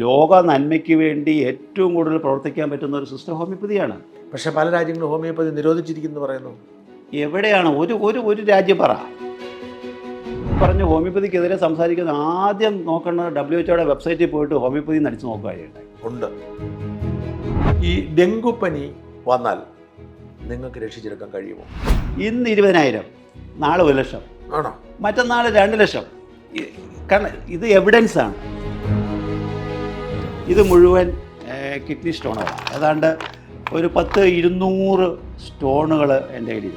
ലോക നന്മയ്ക്ക് വേണ്ടി ഏറ്റവും കൂടുതൽ പ്രവർത്തിക്കാൻ പറ്റുന്ന ഒരു സിസ്റ്റം ഹോമിയോപ്പതിയാണ്. പക്ഷേ പല രാജ്യങ്ങളും ഹോമിയോപ്പതി നിരോധിച്ചിരിക്കുന്നു പറയുന്നു. എവിടെയാണ് ഒരു രാജ്യം പറഞ്ഞ ഹോമിയോപ്പതിക്കെതിരെ സംസാരിക്കുന്ന ആദ്യം നോക്കേണ്ടത് WHO വെബ്സൈറ്റിൽ പോയിട്ട് ഹോമിയോപ്പതി നടിച്ചു നോക്കുകയുണ്ടായി. ഉണ്ട്. ഈ ഡെങ്കുപ്പനി വന്നാൽ നിങ്ങൾക്ക് രക്ഷിച്ചെടുക്കാൻ കഴിയുമോ? ഇന്ന് 20,000, നാളെ 1 ലക്ഷം, ആണോ? മറ്റന്നാൾ 2 ലക്ഷം. കാരണം ഇത് എവിഡൻസാണ്. ഇത് മുഴുവൻ കിഡ്നി സ്റ്റോണാണ്. ഏതാണ്ട് ഒരു 200 സ്റ്റോണുകൾ എൻ്റെ കയ്യിൽ.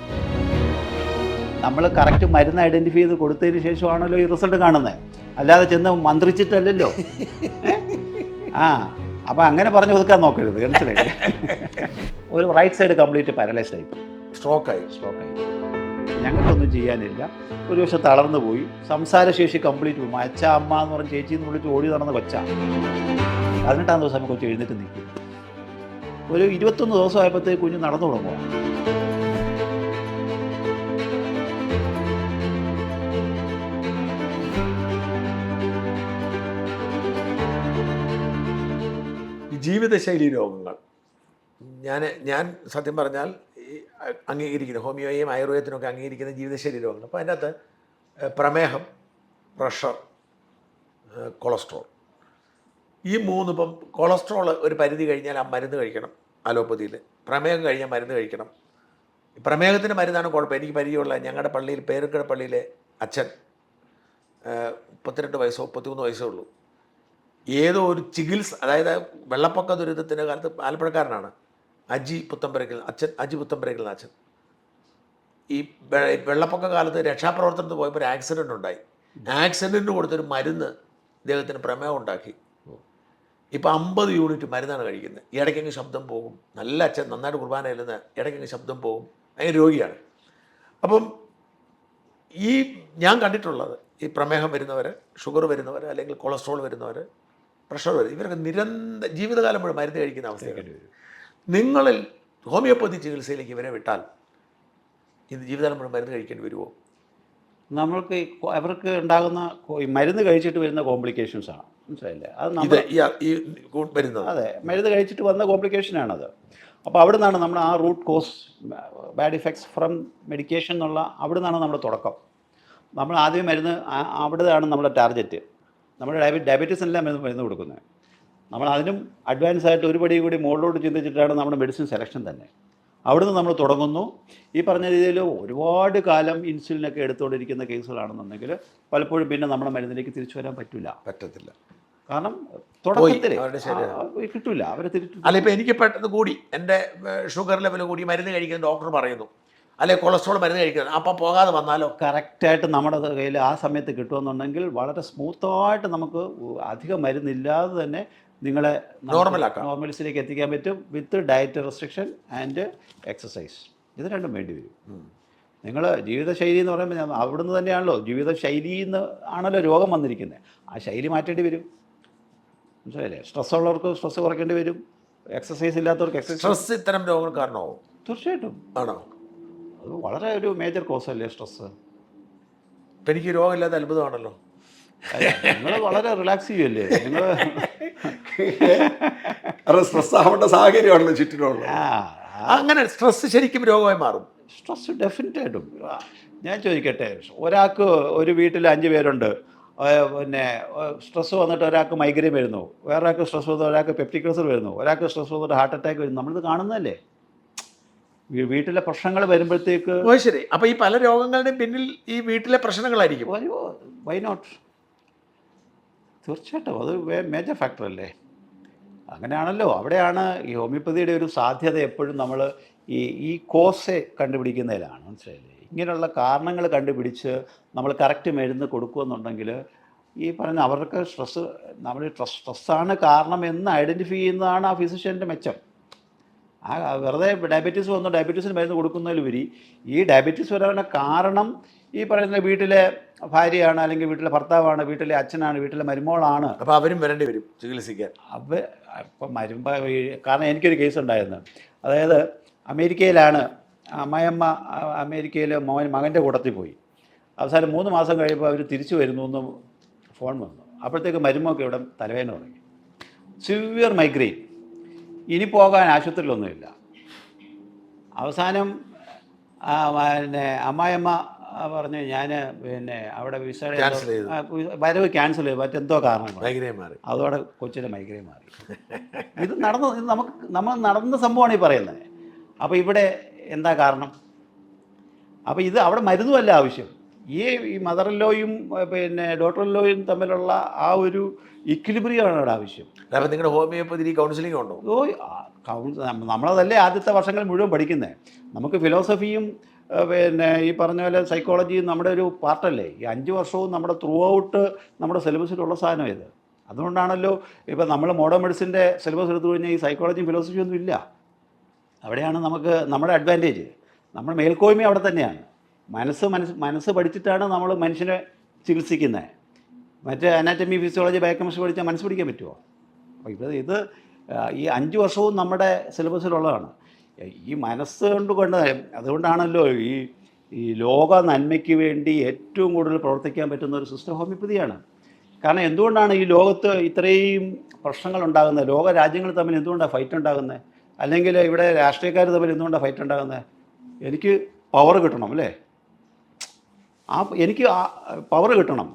നമ്മൾ കറക്റ്റ് മരുന്ന് ഐഡൻറ്റിഫൈ ചെയ്ത് കൊടുത്തതിന് ശേഷമാണല്ലോ ഈ റിസൾട്ട് കാണുന്നത്, അല്ലാതെ ചെന്ന് മന്ത്രിച്ചിട്ടല്ലല്ലോ. അപ്പോൾ അങ്ങനെ പറഞ്ഞു ഒതുക്കാൻ നോക്കരുത്, മനസ്സിലായി. ഒരു റൈറ്റ് സൈഡ് കംപ്ലീറ്റ് പാരലൈസ്ഡ് ആയി, സ്ട്രോക്കായി. ഞങ്ങൾക്കൊന്നും ചെയ്യാനില്ല. ഒരു ദിവസം തളർന്നു പോയി, സംസാരശേഷി കംപ്ലീറ്റ് പോയി. അച്ഛ അമ്മ എന്ന് പറഞ്ഞ് ചേച്ചിന്ന് വിളിച്ച് ഓടി നടന്ന കൊച്ചാ. 18-ാം ദിവസം കൊച്ചു എഴുന്നേറ്റ് നിൽക്കും. ഒരു 21 ദിവസം ആയപ്പോഴത്തേക്ക് കുഞ്ഞ് നടന്നു തുടങ്ങുക. ജീവിതശൈലി രോഗങ്ങൾ ഞാൻ സത്യം പറഞ്ഞാൽ ഈ അംഗീകരിക്കുന്ന ഹോമിയോയും ആയുർവേദത്തിനൊക്കെ അംഗീകരിക്കുന്ന ജീവിതശൈലി രോഗങ്ങൾ. അപ്പോൾ അതിൻ്റെ അകത്ത് പ്രമേഹം, പ്രഷർ, കൊളസ്ട്രോൾ, ഈ 3. ഇപ്പം കൊളസ്ട്രോൾ ഒരു പരിധി കഴിഞ്ഞാൽ ആ മരുന്ന് കഴിക്കണം അലോപ്പതിയിൽ. പ്രമേഹം കഴിഞ്ഞാൽ മരുന്ന് കഴിക്കണം. പ്രമേഹത്തിൻ്റെ മരുന്നാണ് കുഴപ്പം. എനിക്ക് പരിചയമുള്ള ഞങ്ങളുടെ പള്ളിയിൽ, പേരുക്കട പള്ളിയിലെ അച്ഛൻ 32 വയസ്സോ 33 വയസ്സേ ഉള്ളൂ. ഏതോ ഒരു ചികിത്സ, അതായത് വെള്ളപ്പൊക്ക ദുരിതത്തിൻ്റെ കാലത്ത് ആലപ്പുഴക്കാരനാണ്, അജി പുത്തമ്പരക്കൽ അച്ഛൻ. ഈ വെള്ളപ്പൊക്ക കാലത്ത് രക്ഷാപ്രവർത്തനത്തിന് പോയപ്പോൾ ഒരു ആക്സിഡൻ്റ് ഉണ്ടായി. ആക്സിഡൻറ്റിന് കൊടുത്തൊരു മരുന്ന് ഇദ്ദേഹത്തിന് പ്രമേഹം ഉണ്ടാക്കി. ഇപ്പോൾ 50 യൂണിറ്റ് മരുന്നാണ് കഴിക്കുന്നത്. ഇടയ്ക്കെങ്ങ് ശബ്ദം പോകും. നല്ല അച്ഛൻ, നന്നായിട്ട് കുർബാന ചെല്ലുന്ന, ഇടയ്ക്കെങ്ങ് ശബ്ദം പോകും. ഭയങ്കര രോഗിയാണ്. അപ്പം ഈ ഞാൻ കണ്ടിട്ടുള്ളത്, ഈ പ്രമേഹം വരുന്നവർ, ഷുഗർ വരുന്നവർ, അല്ലെങ്കിൽ കൊളസ്ട്രോൾ വരുന്നവർ, പ്രഷർ വരും, ഇവരൊക്കെ നിരന്തര ജീവിതകാലം മുഴുവൻ മരുന്ന് കഴിക്കുന്ന അവസ്ഥയാണ്. നിങ്ങളിൽ ഹോമിയോപ്പതി ചികിത്സയിലേക്ക് ഇവരെ വിട്ടാൽ ഇത് ജീവിതകാലം മുഴുവൻ മരുന്ന് കഴിക്കേണ്ടി വരുമോ? നമ്മൾക്ക് അവർക്ക് ഉണ്ടാകുന്ന മരുന്ന് കഴിച്ചിട്ട് വരുന്ന കോംപ്ലിക്കേഷൻസാണ്, മനസ്സിലായില്ലേ? അത് വരുന്നത്, അതെ, മരുന്ന് കഴിച്ചിട്ട് വന്ന കോംപ്ലിക്കേഷനാണത്. അപ്പോൾ അവിടെ നിന്നാണ് നമ്മൾ ആ root cause, bad effects from medication എന്നുള്ള അവിടെ നിന്നാണ് നമ്മുടെ തുടക്കം. നമ്മൾ ആദ്യം മരുന്ന് അവിടെയാണ് നമ്മുടെ ടാർഗറ്റ്. നമ്മുടെ ഡയബറ്റീസിനെല്ലാം മരുന്ന് കൊടുക്കുന്നത്. നമ്മൾ അതിനും അഡ്വാൻസ് ആയിട്ട് ഒരു പടി കൂടി മുകളിലോട്ട് ചിന്തിച്ചിട്ടാണ് നമ്മുടെ മെഡിസിൻ സെലക്ഷൻ തന്നെ. അവിടുന്ന് നമ്മൾ തുടങ്ങുന്നു. ഈ പറഞ്ഞ രീതിയിൽ ഒരുപാട് കാലം ഇൻസുലിനൊക്കെ എടുത്തുകൊണ്ടിരിക്കുന്ന കേസുകളാണെന്നുണ്ടെങ്കിൽ പലപ്പോഴും പിന്നെ നമ്മുടെ മരുന്നിലേക്ക് തിരിച്ചു വരാൻ പറ്റത്തില്ല. കാരണം തുടക്കത്തിൽ കിട്ടില്ല, അവരെ തിരിച്ചു. അല്ല, ഇപ്പോൾ എനിക്ക് പെട്ടെന്ന് കൂടി, എൻ്റെ ഷുഗർ ലെവൽ കൂടി, മരുന്ന് കഴിക്കുന്ന ഡോക്ടർ പറയുന്നു, അല്ലെ കൊളസ്ട്രോൾ മരുന്ന് കഴിക്കുന്നത്, അപ്പോൾ പോകാതെ വന്നാലോ? കറക്റ്റായിട്ട് നമ്മുടെ കയ്യിൽ ആ സമയത്ത് കിട്ടുമെന്നുണ്ടെങ്കിൽ വളരെ സ്മൂത്തായിട്ട് നമുക്ക് അധികം മരുന്നില്ലാതെ തന്നെ നിങ്ങളെ നോർമൽസിലേക്ക് എത്തിക്കാൻ പറ്റും, വിത്ത് ഡയറ്റ് റെസ്ട്രിക്ഷൻ ആൻഡ് എക്സസൈസ്. ഇത് രണ്ടും വേണ്ടി വരും. നിങ്ങൾ ജീവിതശൈലി എന്ന് പറയുമ്പോൾ ഞാൻ അവിടുന്ന് തന്നെയാണല്ലോ, ജീവിതശൈലിയിൽ നിന്ന് ആണല്ലോ രോഗം വന്നിരിക്കുന്നത്. ആ ശൈലി മാറ്റേണ്ടി വരും, മനസ്സിലായില്ലേ? സ്ട്രെസ് ഉള്ളവർക്ക് സ്ട്രെസ് കുറയ്ക്കേണ്ടി വരും, എക്സസൈസ് ഇല്ലാത്തവർക്ക് എക്സസൈസ്. സ്ട്രെസ് ഇത്തരം രോഗങ്ങൾ കാരണമാവും? തീർച്ചയായിട്ടും ആണോ. അത് വളരെ ഒരു മേജർ കോസല്ലേ സ്ട്രെസ്. ഇപ്പം എനിക്ക് രോഗമില്ലാത്ത അത്ഭുതമാണല്ലോ. നിങ്ങൾ വളരെ റിലാക്സ് ചെയ്യുമല്ലേ നിങ്ങൾ. സ്ട്രെസ് ആവേണ്ട സാഹചര്യമാണല്ലോ ചുറ്റിനുള്ളത്. അങ്ങനെ സ്ട്രെസ് ശരിക്കും രോഗമായി മാറും. സ്ട്രെസ് ഡെഫിനറ്റായിട്ടും. ഞാൻ ചോദിക്കട്ടെ, ഒരാൾക്ക് ഒരു വീട്ടിൽ 5 പേരുണ്ട്, പിന്നെ സ്ട്രെസ് വന്നിട്ട് ഒരാൾക്ക് മൈഗ്രെയിൻ വരുന്നു, വേറൊരാൾക്ക് സ്ട്രെസ് വന്നിട്ട് ഒരാൾക്ക് പെപ്റ്റിക് അൾസർ വരുന്നു, ഒരാൾക്ക് സ്ട്രെസ് വന്നിട്ട് ഹാർട്ട് അറ്റാക്ക് വരുന്നു. നമ്മളിത് കാണുന്നതല്ലേ. വീട്ടിലെ പ്രശ്നങ്ങൾ വരുമ്പോഴത്തേക്ക്. ശരി. അപ്പോൾ ഈ പല രോഗങ്ങളുടെയും പിന്നിൽ ഈ വീട്ടിലെ പ്രശ്നങ്ങളായിരിക്കും. Why not? തീർച്ചയായിട്ടും അത് മേജർ ഫാക്ടർ അല്ലേ. അങ്ങനെയാണല്ലോ. അവിടെയാണ് ഈ ഹോമിയോപ്പതിയുടെ ഒരു സാധ്യത എപ്പോഴും നമ്മൾ ഈ കോസെ കണ്ടുപിടിക്കുന്നതിലാണ്, മനസ്സിലായില്ലേ? ഇങ്ങനെയുള്ള കാരണങ്ങൾ കണ്ടുപിടിച്ച് നമ്മൾ കറക്റ്റ് മരുന്ന് കൊടുക്കുമെന്നുണ്ടെങ്കിൽ ഈ പറഞ്ഞ അവർക്ക് സ്ട്രെസ്സാണ് കാരണം എന്ന് ഐഡൻറ്റിഫൈ ചെയ്യുന്നതാണ് ആ ഫിസിഷ്യൻ്റെ മെച്ചം. വെറുതെ ഡയബറ്റീസ് വന്നു ഡയബറ്റീസിന് മരുന്ന് കൊടുക്കുന്നതിലുപരി ഈ ഡയബറ്റീസ് വരാനുള്ള കാരണം ഈ പറയുന്ന വീട്ടിലെ ഭാര്യയാണ്, അല്ലെങ്കിൽ വീട്ടിലെ ഭർത്താവാണ്, വീട്ടിലെ അച്ഛനാണ്, വീട്ടിലെ മരുമോളാണ്. അപ്പോൾ അവരും വരേണ്ടി വരും ചികിത്സിക്കാൻ. ഇപ്പം കാരണം എനിക്കൊരു കേസ് ഉണ്ടായിരുന്നു. അതായത് അമേരിക്കയിലാണ് അമ്മയമ്മ, അമേരിക്കയിൽ മകൻ്റെ കൂട്ടത്തിൽ പോയി. അവസാനം 3 മാസം കഴിയുമ്പോൾ അവർ തിരിച്ചു വരുന്നു എന്ന് ഫോൺ വന്നു. അപ്പോഴത്തേക്ക് മരുമൊക്കെ ഇവിടെ തലവേദന തുടങ്ങി. സിവിയർ മൈഗ്രെയിൻ, ഇനി പോകാൻ ആശുപത്രിയിലൊന്നുമില്ല. അവസാനം പിന്നെ അമ്മായിയമ്മ പറഞ്ഞു, ഞാൻ പിന്നെ അവിടെ വിസയുടെ Cancel ചെയ്തു. വരവ് ക്യാൻസൽ ചെയ്തു, മറ്റെന്തോ കാരണം മൈഗ്രൈൻ മാറി. അതോടെ കൊച്ചിൻ്റെ മൈഗ്രെയിൻ മാറി. ഇത് നമ്മൾ നടന്ന സംഭവമാണ് ഈ പറയുന്നത്. അപ്പോൾ ഇവിടെ എന്താ കാരണം? അപ്പോൾ ഇത് അവിടെ മരുന്നുമല്ല ആവശ്യം, ഈ മദർ ഇൻ ലോയും പിന്നെ ഡോട്ടർ ഇൻ ലോയും തമ്മിലുള്ള ആ ഒരു ഇക്വിലിബ്രിയമാണ് അവിടെ ആവശ്യം. അപ്പം നിങ്ങളുടെ ഹോമിയോപ്പതി കൗൺസിലിംഗ് ഉണ്ടോ? നമ്മളതല്ലേ ആദ്യത്തെ വർഷങ്ങൾ മുഴുവൻ പഠിക്കുന്നത്. നമുക്ക് ഫിലോസഫിയും പിന്നെ ഈ പറഞ്ഞ പോലെ സൈക്കോളജിയും നമ്മുടെ ഒരു പാർട്ടല്ലേ. ഈ 5 വർഷവും നമ്മുടെ ത്രൂ ഔട്ട് നമ്മുടെ സിലബസിലുള്ള സാധനം ഇത്. അതുകൊണ്ടാണല്ലോ ഇപ്പം നമ്മൾ മോഡേൺ മെഡിസിൻ്റെ സിലബസ് എടുത്തു കഴിഞ്ഞാൽ ഈ സൈക്കോളജിയും ഫിലോസഫിയും ഒന്നും ഇല്ല. അവിടെയാണ് നമുക്ക് നമ്മുടെ അഡ്വാൻറ്റേജ്. നമ്മുടെ മേൽക്കോയ്മ അവിടെ തന്നെയാണ്. മനസ്സ് പഠിച്ചിട്ടാണ് നമ്മൾ മനുഷ്യനെ ചികിത്സിക്കുന്നത്. മറ്റേ അനാറ്റമി, ഫിസിയോളജി, ബയോകെമിസ്ട്രി പഠിച്ചാൽ മനസ്സ് പഠിക്കാൻ പറ്റുമോ? അപ്പോൾ ഇത് ഈ 5 വർഷവും നമ്മുടെ സിലബസിലുള്ളതാണ്. ഈ മനസ്സ് കൊണ്ട് അതുകൊണ്ടാണല്ലോ ഈ ലോക നന്മയ്ക്ക് വേണ്ടി ഏറ്റവും കൂടുതൽ പ്രവർത്തിക്കാൻ പറ്റുന്ന ഒരു സിസ്റ്റം ഹോമിയോപ്പതിയാണ്. കാരണം എന്തുകൊണ്ടാണ് ഈ ലോകത്ത് ഇത്രയും പ്രശ്നങ്ങൾ ഉണ്ടാകുന്നത്? ലോക രാജ്യങ്ങൾ തമ്മിൽ എന്തുകൊണ്ടാണ് ഫൈറ്റ് ഉണ്ടാകുന്നത്? അല്ലെങ്കിൽ ഇവിടെ രാഷ്ട്രീയക്കാർ തമ്മിൽ എന്തുകൊണ്ടാണ് ഫൈറ്റ് ഉണ്ടാകുന്നത്? എനിക്ക് പവർ കിട്ടണം അല്ലേ? എനിക്ക് പവർ കിട്ടണം,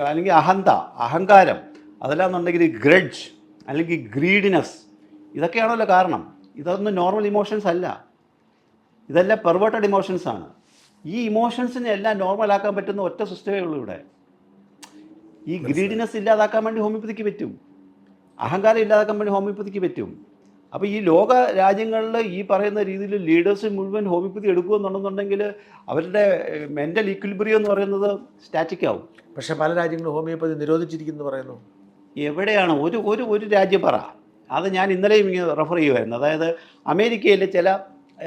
അല്ലെങ്കിൽ അഹങ്കാരം, അതല്ലാന്നുണ്ടെങ്കിൽ ഗ്രഡ്ജ് അല്ലെങ്കിൽ ഗ്രീഡിനെസ്, ഇതൊക്കെയാണല്ലോ കാരണം. ഇതൊന്നും നോർമൽ ഇമോഷൻസ് അല്ല, ഇതെല്ലാം പെർവേർട്ടഡ് ഇമോഷൻസാണ്. ഈ ഇമോഷൻസിനെ എല്ലാം നോർമലാക്കാൻ പറ്റുന്ന ഒറ്റ സിസ്റ്റമേ ഉള്ളൂ ഇവിടെ. ഈ ഗ്രീഡിനെസ് ഇല്ലാതാക്കാൻ വേണ്ടി ഹോമിയോപ്പതിക്ക് പറ്റും, അഹങ്കാരം ഇല്ലാതാക്കാൻ വേണ്ടി ഹോമിയോപ്പതിക്ക് പറ്റും. അപ്പോൾ ഈ ലോക രാജ്യങ്ങളിൽ ഈ പറയുന്ന രീതിയിൽ ലീഡേഴ്സ് മുഴുവൻ ഹോമിയോപ്പതി എടുക്കുമെന്നുണ്ടെന്നുണ്ടെങ്കിൽ അവരുടെ മെൻ്റൽ ഈക്വിലിബ്രിയം എന്ന് പറയുന്നത് സ്റ്റാറ്റിക് ആവും. പക്ഷേ പല രാജ്യങ്ങളും ഹോമിയോപ്പതി നിരോധിച്ചിരിക്കുന്നു പറയുന്നു. എവിടെയാണ് ഒരു രാജ്യം പറ? അത് ഞാൻ ഇന്നലെയും ഇങ്ങനെ റെഫർ ചെയ്യുമായിരുന്നു. അതായത് അമേരിക്കയിൽ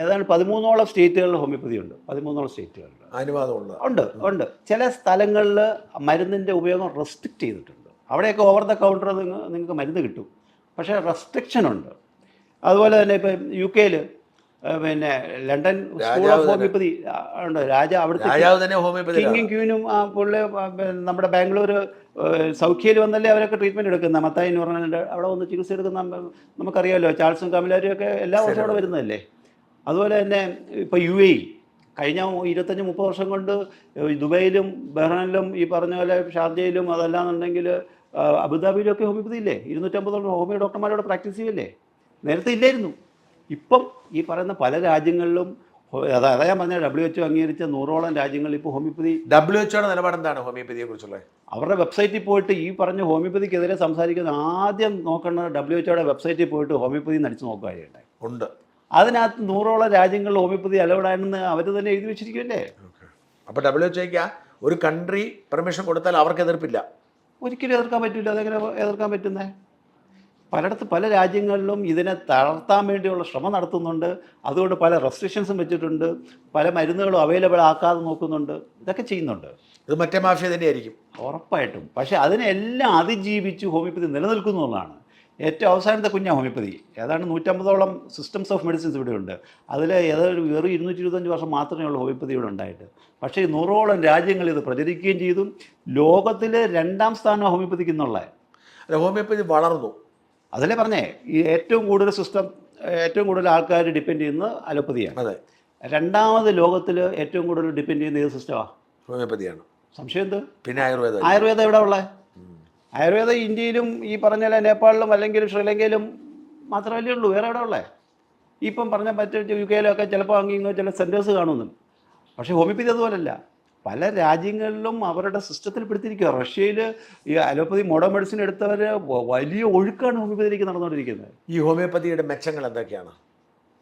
ഏതാണ്ട് 13ഓളം സ്റ്റേറ്റുകളിൽ ഹോമിയോപ്പതി ഉണ്ട്. 13ഓളം സ്റ്റേറ്റുകളിൽ അനുവാദമുണ്ട്. ഉണ്ട്. ചില സ്ഥലങ്ങളിൽ മരുന്നിൻ്റെ ഉപയോഗം റെസ്ട്രിക്റ്റ് ചെയ്തിട്ടുണ്ട്. അവിടെയൊക്കെ ഓവർ ദ കൗണ്ടർ നിങ്ങൾക്ക് മരുന്ന് കിട്ടും, പക്ഷേ റെസ്ട്രിക്ഷൻ ഉണ്ട്. അതുപോലെ തന്നെ ഇപ്പം UK പിന്നെ ലണ്ടൻ സ്കൂൾ ഓഫ് ഹോമിയോപ്പതി ഉണ്ട്. അവിടുത്തെ കിങ്ങും ക്യൂനും പുള്ളി നമ്മുടെ ബാംഗ്ലൂർ സൗഖ്യയിൽ വന്നല്ലേ അവരൊക്കെ ട്രീറ്റ്മെൻറ്റ് എടുക്കുന്നത്. മത്തായി എന്ന് പറഞ്ഞാൽ അവിടെ വന്ന് ചികിത്സ എടുക്കുന്ന നമുക്കറിയാമല്ലോ. ചാൾസും കമലാരും ഒക്കെ എല്ലാ വർഷവും അവിടെ വരുന്നതല്ലേ. അതുപോലെ തന്നെ ഇപ്പോൾ UAE കഴിഞ്ഞ 25-30 വർഷം കൊണ്ട് ദുബൈയിലും ബഹ്റൈനിലും ഈ പറഞ്ഞ പോലെ ഷാർജയിലും അതല്ലാന്നുണ്ടെങ്കിൽ അബുദാബിയിലൊക്കെ ഹോമിയോപ്പതി ഇല്ലേ? 250 ഹോമിയോ ഡോക്ടർമാരോട് പ്രാക്ടീസ് ചെയ്യല്ലേ? നേരത്തെ ഇല്ലായിരുന്നു. ഇപ്പം ഈ പറയുന്ന പല രാജ്യങ്ങളിലും അതാ ഞാൻ പറഞ്ഞ WHO അംഗീകരിച്ച 100ഓളം രാജ്യങ്ങളിൽ ഇപ്പോൾ ഹോമിയോപ്പതി. WHO നിലപാട് എന്താണ് ഹോമിയോപ്പതിയെ കുറിച്ചുള്ളത്? അവരുടെ വെബ്സൈറ്റിൽ പോയിട്ട് ഈ പറഞ്ഞ ഹോമിയോപ്പതിക്കെതിരെ സംസാരിക്കുന്ന ആദ്യം നോക്കേണ്ടത് WHO വെബ്സൈറ്റിൽ പോയിട്ട് ഹോമിയോപ്പതി നടിച്ച് നോക്കുകയുണ്ടായി. ഉണ്ട്. അതിനകത്ത് 100ഓളം രാജ്യങ്ങളിൽ ഹോമിയോപ്പതി അലൗഡാണെന്ന് അവർ തന്നെ എഴുതി വെച്ചിരിക്കുമല്ലേ. അപ്പോൾ WHOയ്ക്ക് ഒരു കൺട്രി പെർമിഷൻ കൊടുത്താൽ അവർക്ക് എതിർപ്പില്ല? ഒരിക്കലും എതിർക്കാൻ പറ്റില്ല. അതെങ്ങനെ എതിർക്കാൻ പറ്റുന്നത്? പല രാജ്യങ്ങളിലും ഇതിനെ തളർത്താൻ വേണ്ടിയുള്ള ശ്രമം നടത്തുന്നുണ്ട്. അതുകൊണ്ട് പല റെസ്ട്രിക്ഷൻസും വെച്ചിട്ടുണ്ട്, പല മരുന്നുകളും അവൈലബിൾ ആക്കാതെ നോക്കുന്നുണ്ട്, ഇതൊക്കെ ചെയ്യുന്നുണ്ട്. ഇത് മറ്റേ മാഫിയ തന്നെയായിരിക്കും ഉറപ്പായിട്ടും. പക്ഷേ അതിനെല്ലാം അതിജീവിച്ച് ഹോമിയോപ്പതി നിലനിൽക്കുന്നു എന്നുള്ളതാണ്. ഏറ്റവും അവസാനത്തെ ഹോമിയോപ്പതി ഏതാണ്ട് 150ഓളം സിസ്റ്റംസ് ഓഫ് മെഡിസിൻസ് ഇവിടെ ഉണ്ട്. അതിൽ ഏതാണ്ട് വെറും 225 വർഷം മാത്രമേ ഉള്ളൂ ഹോമിയോപ്പതി ഇവിടെ ഉണ്ടായിട്ട്. പക്ഷേ 100ഓളം രാജ്യങ്ങൾ ഇത് പ്രചരിക്കുകയും ചെയ്തു. ലോകത്തിൽ 2ാം സ്ഥാനം ഹോമിയോപ്പതിക്ക് എന്നുള്ളത്. ഹോമിയോപ്പതി വളർന്നു. അതല്ലേ പറഞ്ഞേ, ഈ ഏറ്റവും കൂടുതൽ ആൾക്കാർ ഡിപ്പെൻഡ് ചെയ്യുന്നത് അലോപ്പതിയാണ്. അതെ. 2ാമത് ലോകത്തിൽ ഏറ്റവും കൂടുതൽ ഡിപ്പെൻഡ് ചെയ്യുന്ന ഏത് സിസ്റ്റമാണ്? ഹോമിയോപ്പതിയാണ്. സംശയം എന്ത്? പിന്നെ ആയുർവേദം എവിടെ ഉള്ളത്? ആയുർവേദം ഇന്ത്യയിലും ഈ പറഞ്ഞ നേപ്പാളിലും അല്ലെങ്കിൽ ശ്രീലങ്കയിലും മാത്രമല്ലേ ഉള്ളൂ. വേറെ എവിടെ ഉള്ളത്? ഇപ്പം പറഞ്ഞ മറ്റേ UK ചിലപ്പോൾ അങ്ങിങ്ങോ ചില സെൻറ്റേഴ്സ് കാണുന്നു. പക്ഷേ ഹോമിയോപ്പതി അതുപോലല്ല. പല രാജ്യങ്ങളിലും അവരുടെ സിസ്റ്റത്തിൽ പെടുത്തിയിരിക്കുക. റഷ്യയിൽ ഈ അലോപ്പതി മോഡേൺ മെഡിസിൻ എടുത്തവർ വലിയ ഒഴുക്കാണ് ഹോമിയോപ്പതിയിലേക്ക് നടന്നുകൊണ്ടിരിക്കുന്നത്. ഈ ഹോമിയോപ്പതിയുടെ മെച്ചങ്ങൾ എന്തൊക്കെയാണ്?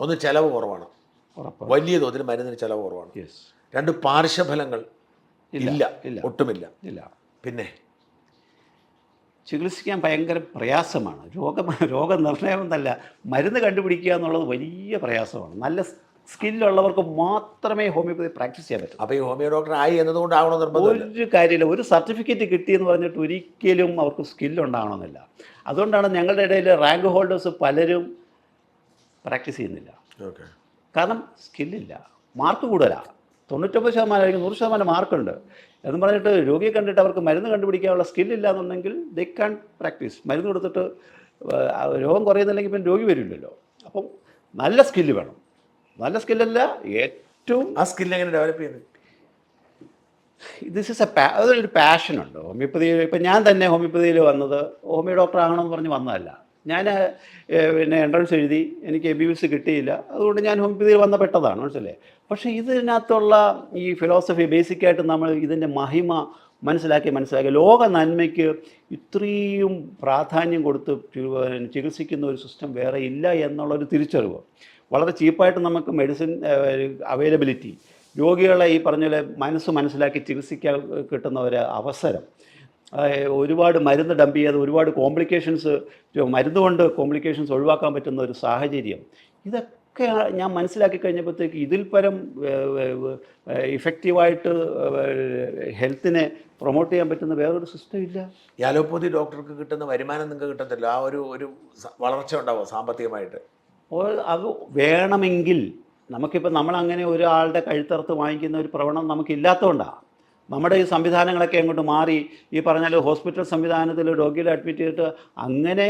ഒന്ന്, ചിലവ് കുറവാണ്. വലിയ തോതിൽ മരുന്നിന് ചിലവ് കുറവാണ്. 2, പാർശ്വഫലങ്ങൾ ഇല്ല, ഒട്ടുമില്ല. പിന്നെ ചികിത്സിക്കാൻ ഭയങ്കര പ്രയാസമാണ്. രോഗനിർണയം എന്നല്ല, മരുന്ന് കണ്ടുപിടിക്കുക എന്നുള്ളത് വലിയ പ്രയാസമാണ്. നല്ല സ്കില്ലുള്ളവർക്ക് മാത്രമേ ഹോമിയോപ്പതി പ്രാക്ടീസ് ചെയ്യാൻ പറ്റൂ. അപ്പോൾ ഈ ഹോമിയോ ഡോക്ടർ ആയി എന്നതുകൊണ്ടാവണോ നിർബന്ധം? ഒരു കാര്യമില്ല. ഒരു സർട്ടിഫിക്കറ്റ് കിട്ടിയെന്ന് പറഞ്ഞിട്ട് ഒരിക്കലും അവർക്ക് സ്കില്ലുണ്ടാകണമെന്നില്ല. അതുകൊണ്ടാണ് ഞങ്ങളുടെ ഇടയിൽ റാങ്ക് ഹോൾഡേഴ്സ് പലരും പ്രാക്ടീസ് ചെയ്യുന്നില്ല. കാരണം സ്കില്ലില്ല, മാർക്ക് കൂടുതലാണ്. 99% അല്ലെങ്കിൽ 100% മാർക്കുണ്ട് എന്ന് പറഞ്ഞിട്ട് രോഗിയെ കണ്ടിട്ട് അവർക്ക് മരുന്ന് കണ്ടുപിടിക്കാനുള്ള സ്കില്ലില്ല എന്നുണ്ടെങ്കിൽ ദേ കാൻ പ്രാക്ടീസ്. മരുന്ന് കൊടുത്തിട്ട് രോഗം കുറയുന്നില്ലെങ്കിൽ ഇപ്പം രോഗി വരില്ലല്ലോ. അപ്പം നല്ല സ്കില്ല് വേണം. നല്ല സ്കില്ലല്ല, ഏറ്റവും ആ സ്കില്ല് എങ്ങനെ ഡെവലപ്പ് ചെയ്യുന്നത്? ദിസ് ഇസ് അതൊരു പാഷനുണ്ട് ഹോമിയോപ്പതി. ഇപ്പം ഞാൻ തന്നെ ഹോമിയോപ്പതിയിൽ വന്നത് ഹോമിയോ ഡോക്ടർ ആകണമെന്ന് പറഞ്ഞ് വന്നതല്ല. ഞാൻ പിന്നെ എൻട്രൻസ് എഴുതി, എനിക്ക് MBBS കിട്ടിയില്ല, അതുകൊണ്ട് ഞാൻ ഹോമിയോപ്പതിയിൽ വന്ന പെട്ടതാണ്, മനസ്സിലേ. പക്ഷേ ഇതിനകത്തുള്ള ഈ ഫിലോസഫി ബേസിക്കായിട്ട് നമ്മൾ ഇതിൻ്റെ മഹിമ മനസ്സിലാക്കി ലോക നന്മയ്ക്ക് ഇത്രയും പ്രാധാന്യം കൊടുത്ത് ചികിത്സിക്കുന്ന ഒരു സിസ്റ്റം വേറെ ഇല്ല എന്നുള്ളൊരു തിരിച്ചറിവ്. വളരെ ചീപ്പായിട്ട് നമുക്ക് മെഡിസിൻ അവൈലബിലിറ്റി, രോഗികളെ ഈ പറഞ്ഞ പോലെ മനസ്സിലാക്കി ചികിത്സിക്കാൻ കിട്ടുന്ന ഒരു അവസരം, ഒരുപാട് മരുന്ന് ഡംപ് ചെയ്യാതെ ഒരുപാട് കോംപ്ലിക്കേഷൻസ്, മരുന്ന് കൊണ്ട് കോംപ്ലിക്കേഷൻസ് ഒഴിവാക്കാൻ പറ്റുന്ന ഒരു സാഹചര്യം, ഇതൊക്കെ ഞാൻ മനസ്സിലാക്കി കഴിഞ്ഞപ്പോഴത്തേക്ക് ഇതിൽ പരം ഇഫക്റ്റീവായിട്ട് ഹെൽത്തിനെ പ്രൊമോട്ട് ചെയ്യാൻ പറ്റുന്ന വേറൊരു സിസ്റ്റം ഇല്ല. ഈ അലോപ്പതി ഡോക്ടർക്ക് കിട്ടുന്ന വരുമാനം നിങ്ങൾക്ക് കിട്ടത്തില്ല. ആ ഒരു വളർച്ച ഉണ്ടാവുമോ സാമ്പത്തികമായിട്ട്? അത് വേണമെങ്കിൽ നമുക്കിപ്പോൾ നമ്മളങ്ങനെ ഒരാളുടെ കഴുത്തറുത്ത് വാങ്ങിക്കുന്ന ഒരു പ്രവണത നമുക്കില്ലാത്തതുകൊണ്ടാണ്. നമ്മുടെ ഈ സംവിധാനങ്ങളൊക്കെ അങ്ങോട്ട് മാറി ഈ പറഞ്ഞാൽ ഹോസ്പിറ്റൽ സംവിധാനത്തിൽ രോഗികളെ അഡ്മിറ്റ് ചെയ്തിട്ട് അങ്ങനെ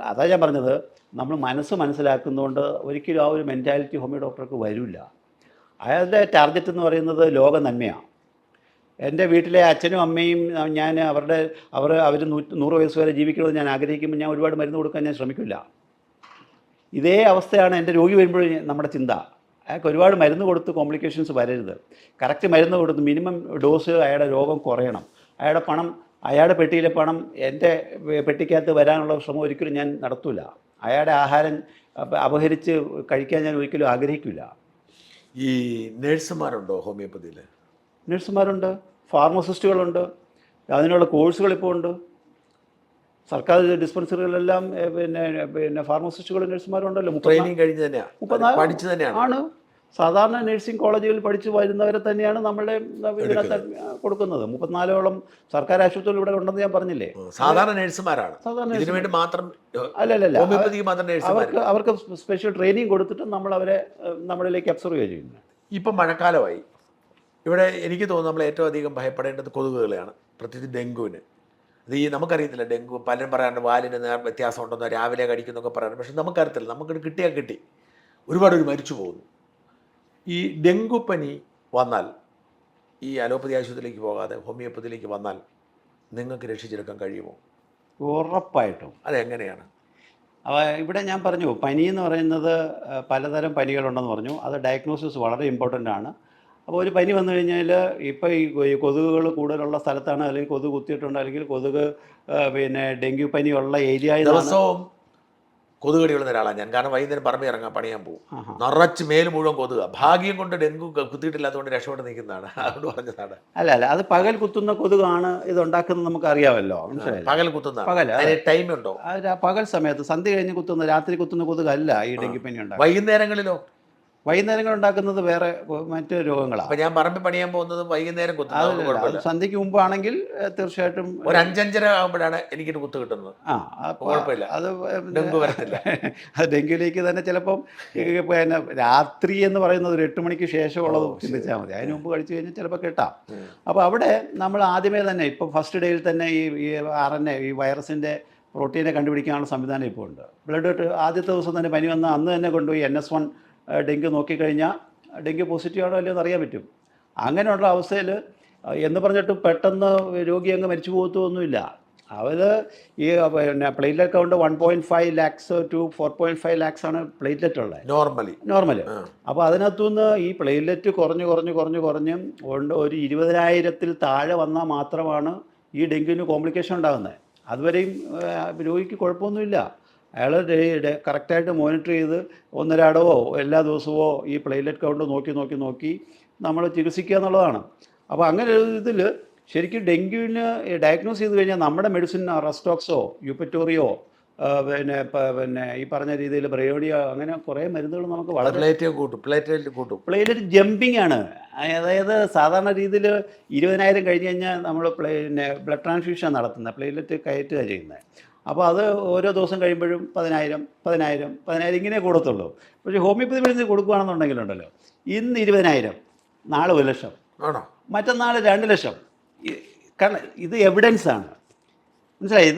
അതാ ഞാൻ പറഞ്ഞത്, നമ്മൾ മനസ്സിലാക്കുന്നതുകൊണ്ട് ഒരിക്കലും ആ ഒരു മെൻറ്റാലിറ്റി ഹോമിയോ ഡോക്ടർക്ക് വരില്ല. അയാളുടെ ടാർഗറ്റ് എന്ന് പറയുന്നത് ലോക നന്മയാണ്. എൻ്റെ വീട്ടിലെ അച്ഛനും അമ്മയും ഞാൻ അവർ 100 വയസ്സ് വരെ ജീവിക്കണമെന്ന് ഞാൻ ആഗ്രഹിക്കുമ്പോൾ ഞാൻ ഒരുപാട് മരുന്ന് കൊടുക്കാൻ ഞാൻ ശ്രമിക്കില്ല. ഇതേ അവസ്ഥയാണ് എൻ്റെ രോഗി വരുമ്പോൾ നമ്മുടെ ചിന്ത. അയാൾക്ക് ഒരുപാട് മരുന്ന് കൊടുത്ത് കോംപ്ലിക്കേഷൻസ് വരരുത്, കറക്റ്റ് മരുന്ന് കൊടുത്ത് മിനിമം ഡോസ് അയാളുടെ രോഗം കുറയണം. അയാളുടെ പെട്ടിയിലെ പണം എൻ്റെ പെട്ടിക്കകത്ത് വരാനുള്ള ശ്രമം ഒരിക്കലും ഞാൻ നടത്തില്ല. അയാളുടെ ആഹാരം അപഹരിച്ച് കഴിക്കാൻ ഞാൻ ഒരിക്കലും ആഗ്രഹിക്കില്ല. ഈ നേഴ്സുമാരുണ്ടോ ഹോമിയോപ്പതിയിൽ? നഴ്സുമാരുണ്ട്, ഫാർമസിസ്റ്റുകളുണ്ട്, അതിനുള്ള കോഴ്സുകൾ ഇപ്പോൾ ഉണ്ട്. സർക്കാർ ഡിസ്പെൻസറികളെല്ലാം പിന്നെ ഫാർമസിസ്റ്റുകളും നഴ്സുമാരുണ്ടല്ലോ. ട്രെയിനിങ് കഴിഞ്ഞ് തന്നെയാണ്, പഠിച്ചു തന്നെയാണ് ആണ്. സാധാരണ നഴ്സിംഗ് കോളേജുകളിൽ പഠിച്ചു വരുന്നവരെ തന്നെയാണ് നമ്മളുടെ ഇതിനകത്ത് കൊടുക്കുന്നത്. 34ഓളം സർക്കാർ ആശുപത്രികൾ ഇവിടെ ഉണ്ടെന്ന് ഞാൻ പറഞ്ഞില്ലേ. സാധാരണ നഴ്സുമാരാണ്. സാധാരണ വേണ്ടി മാത്രം അല്ലല്ല, മാത്രം അവർക്ക് സ്പെഷ്യൽ ട്രെയിനിങ് കൊടുത്തിട്ട് നമ്മൾ അവരെ നമ്മളിലേക്ക് അബ്സർവ് ചെയ്യുന്നത്. ഇപ്പം മഴക്കാലമായി. ഇവിടെ എനിക്ക് തോന്നുന്നു നമ്മൾ ഏറ്റവും അധികം ഭയപ്പെടേണ്ടത് കൊതുകുകളെയാണ്, പ്രത്യേകിച്ച് ഡെങ്കുവിന്. ഇത് നമുക്കറിയത്തില്ല, ഡെങ്കു പലരും പറയാറുണ്ട് വാലിന് വ്യത്യാസം ഉണ്ടെന്നോ, രാവിലെ കടിക്കുന്നൊക്കെ പറയാറുണ്ട്. പക്ഷെ നമുക്കറിയത്തില്ല, നമുക്കിത് കിട്ടിയാൽ കിട്ടി, ഒരുപാട് മരിച്ചു പോകുന്നു. ഈ ഡെങ്കു പനി വന്നാൽ ഈ അലോപ്പതി ആശുപത്രിയിലേക്ക് പോകാതെ ഹോമിയോപ്പതിയിലേക്ക് വന്നാൽ നിങ്ങൾക്ക് രക്ഷിച്ചെടുക്കാൻ കഴിയുമോ? ഉറപ്പായിട്ടും. അതെങ്ങനെയാണ്? ഇവിടെ ഞാൻ പറഞ്ഞു, പനി എന്ന് പറയുന്നത് പലതരം പനികളുണ്ടെന്ന് പറഞ്ഞു. അത് ഡയഗ്നോസിസ് വളരെ ഇമ്പോർട്ടൻ്റ് ആണ്. അപ്പോൾ ഒരു പനി വന്നു കഴിഞ്ഞാൽ ഇപ്പോൾ ഈ കൊതുകുകൾ കൂടുതലുള്ള സ്ഥലത്താണ്, അല്ലെങ്കിൽ കൊതുക് കുത്തിയിട്ടുണ്ട്, അല്ലെങ്കിൽ കൊതുക് ഡെങ്കു പനിയുള്ള ഏരിയയിൽ ദിവസവും കൊതുകടിയുള്ള ഒരാളാണ് ഞാൻ. കാരണം വൈകുന്നേരം പറമ്പിൽ ഇറങ്ങാൻ പണിയാൻ പോകും, നിറച്ച് മേല് മുഴുവൻ കൊതുക. ഭാഗ്യം കൊണ്ട് ഡെങ്കു കുത്തിയിട്ടില്ലാത്തതുകൊണ്ട് രക്ഷപ്പെട്ട് നിൽക്കുന്നതാണ്, അതുകൊണ്ട് പറഞ്ഞതാണ്. അല്ല, അത് പകൽ കുത്തുന്ന കൊതുകാണ് ഇതുണ്ടാക്കുന്നത്, നമുക്ക് അറിയാമല്ലോ. പകൽ കുത്തുന്ന ടൈം ഉണ്ടോ? പകൽ സമയത്ത് സന്ധ്യ കഴിഞ്ഞ് കുത്തുന്ന, രാത്രി കുത്തുന്ന കൊതുകല്ല ഈ ഡെങ്കിപ്പനി ഉണ്ടാകും. വൈകുന്നേരങ്ങളിലോ? വൈകുന്നേരങ്ങൾ ഉണ്ടാക്കുന്നത് വേറെ മറ്റ് രോഗങ്ങളാണ്. അപ്പം ഞാൻ പറമ്പിൽ പണിയാൻ പോകുന്നത് വൈകുന്നേരം കുത്തുന്നത്. സന്ധ്യയ്ക്ക് മുമ്പാണെങ്കിൽ തീർച്ചയായിട്ടും ഒരു 5-5:30 ആകുമ്പോഴാണ് എനിക്കിത് കുത്തു കിട്ടുന്നത്. കുഴപ്പമില്ല, അത് ഡെങ്കു വരത്തില്ല. അത് ഡെങ്കിയിലേക്ക് തന്നെ ചിലപ്പം രാത്രി എന്ന് പറയുന്നത് ഒരു 8 മണിക്ക് ശേഷമുള്ളത് ചിന്തിച്ചാൽ മതി. അതിന് മുമ്പ് കഴിച്ചു കഴിഞ്ഞാൽ ചിലപ്പോൾ കിട്ടാം. അപ്പോൾ അവിടെ നമ്മൾ ആദ്യമേ തന്നെ ഇപ്പം ഫസ്റ്റ് ഡേയിൽ തന്നെ ഈ RNA, ഈ വൈറസിൻ്റെ പ്രോട്ടീനെ കണ്ടുപിടിക്കാനുള്ള സംവിധാനം ഇപ്പോൾ ഉണ്ട്. ബ്ലഡ് ആദ്യത്തെ ദിവസം തന്നെ പനി വന്നാൽ അന്ന് തന്നെ കൊണ്ടുപോയി NS1 ഡെങ്കു നോക്കിക്കഴിഞ്ഞാൽ ഡെങ്കു പോസിറ്റീവ് ആണോ അല്ലയോ എന്ന് അറിയാൻ പറ്റും. അങ്ങനെയുള്ള അവസ്ഥയിൽ എന്ന് പറഞ്ഞിട്ട് പെട്ടെന്ന് രോഗി അങ്ങ് മരിച്ചു പോകത്തൊന്നുമില്ല. അവർ ഈ platelet count 1.5 lakhs to 4.5 lakhs ആണ് പ്ലേറ്റ്ലെറ്റ് ഉള്ളത് നോർമല്. അപ്പോൾ അതിനകത്തുനിന്ന് ഈ പ്ലേറ്റ്ലെറ്റ് കുറഞ്ഞ് ഒരു 20,000-ൽ താഴെ വന്നാൽ മാത്രമാണ് ഈ ഡെങ്കുവിന് കോംപ്ലിക്കേഷൻ ഉണ്ടാകുന്നത്. അതുവരെയും രോഗിക്ക് കുഴപ്പമൊന്നുമില്ല. അയാൾ കറക്റ്റായിട്ട് മോണിറ്റർ ചെയ്ത് ഒന്നരാടവോ എല്ലാ ദിവസമോ ഈ പ്ലേറ്റ്ലെറ്റ് കൗണ്ട് നോക്കി നമ്മൾ ചികിത്സിക്കുക എന്നുള്ളതാണ്. അപ്പോൾ അങ്ങനെ ഒരു ഇതിൽ ശരിക്കും ഡെങ്കുവിന് ഡയഗ്നോസ് ചെയ്ത് കഴിഞ്ഞാൽ നമ്മുടെ മെഡിസിൻ റെസ്റ്റോക്സോ, യൂപ്പറ്റോറിയോ, പിന്നെ ഈ പറഞ്ഞ രീതിയിൽ ബ്രയോഡിയോ, അങ്ങനെ കുറേ മരുന്നുകൾ നമുക്ക് വളരെ പ്ലേറ്റ്ലെറ്റ് ജമ്പിങ് ആണ്. അതായത് സാധാരണ രീതിയിൽ 20,000 കഴിഞ്ഞ് കഴിഞ്ഞാൽ നമ്മൾ ബ്ലഡ് ട്രാൻസ്ഫ്യൂഷൻ നടത്തുന്നത്, പ്ലേറ്റ്ലെറ്റ് കയറ്റുക ചെയ്യുന്നത്. അപ്പോൾ അത് ഓരോ ദിവസം കഴിയുമ്പോഴും 10,000 ഇങ്ങനെ കൂടത്തുള്ളൂ. പക്ഷേ ഹോമിയോപ്പതി മെഡിസിൻ കൊടുക്കുകയാണെന്നുണ്ടെങ്കിലുണ്ടല്ലോ, ഇന്ന് 20,000, നാളെ 1,00,000, മറ്റന്നാൾ 2,00,000. കാരണം ഇത് എവിഡൻസാണ്. മനസ്സിലായി.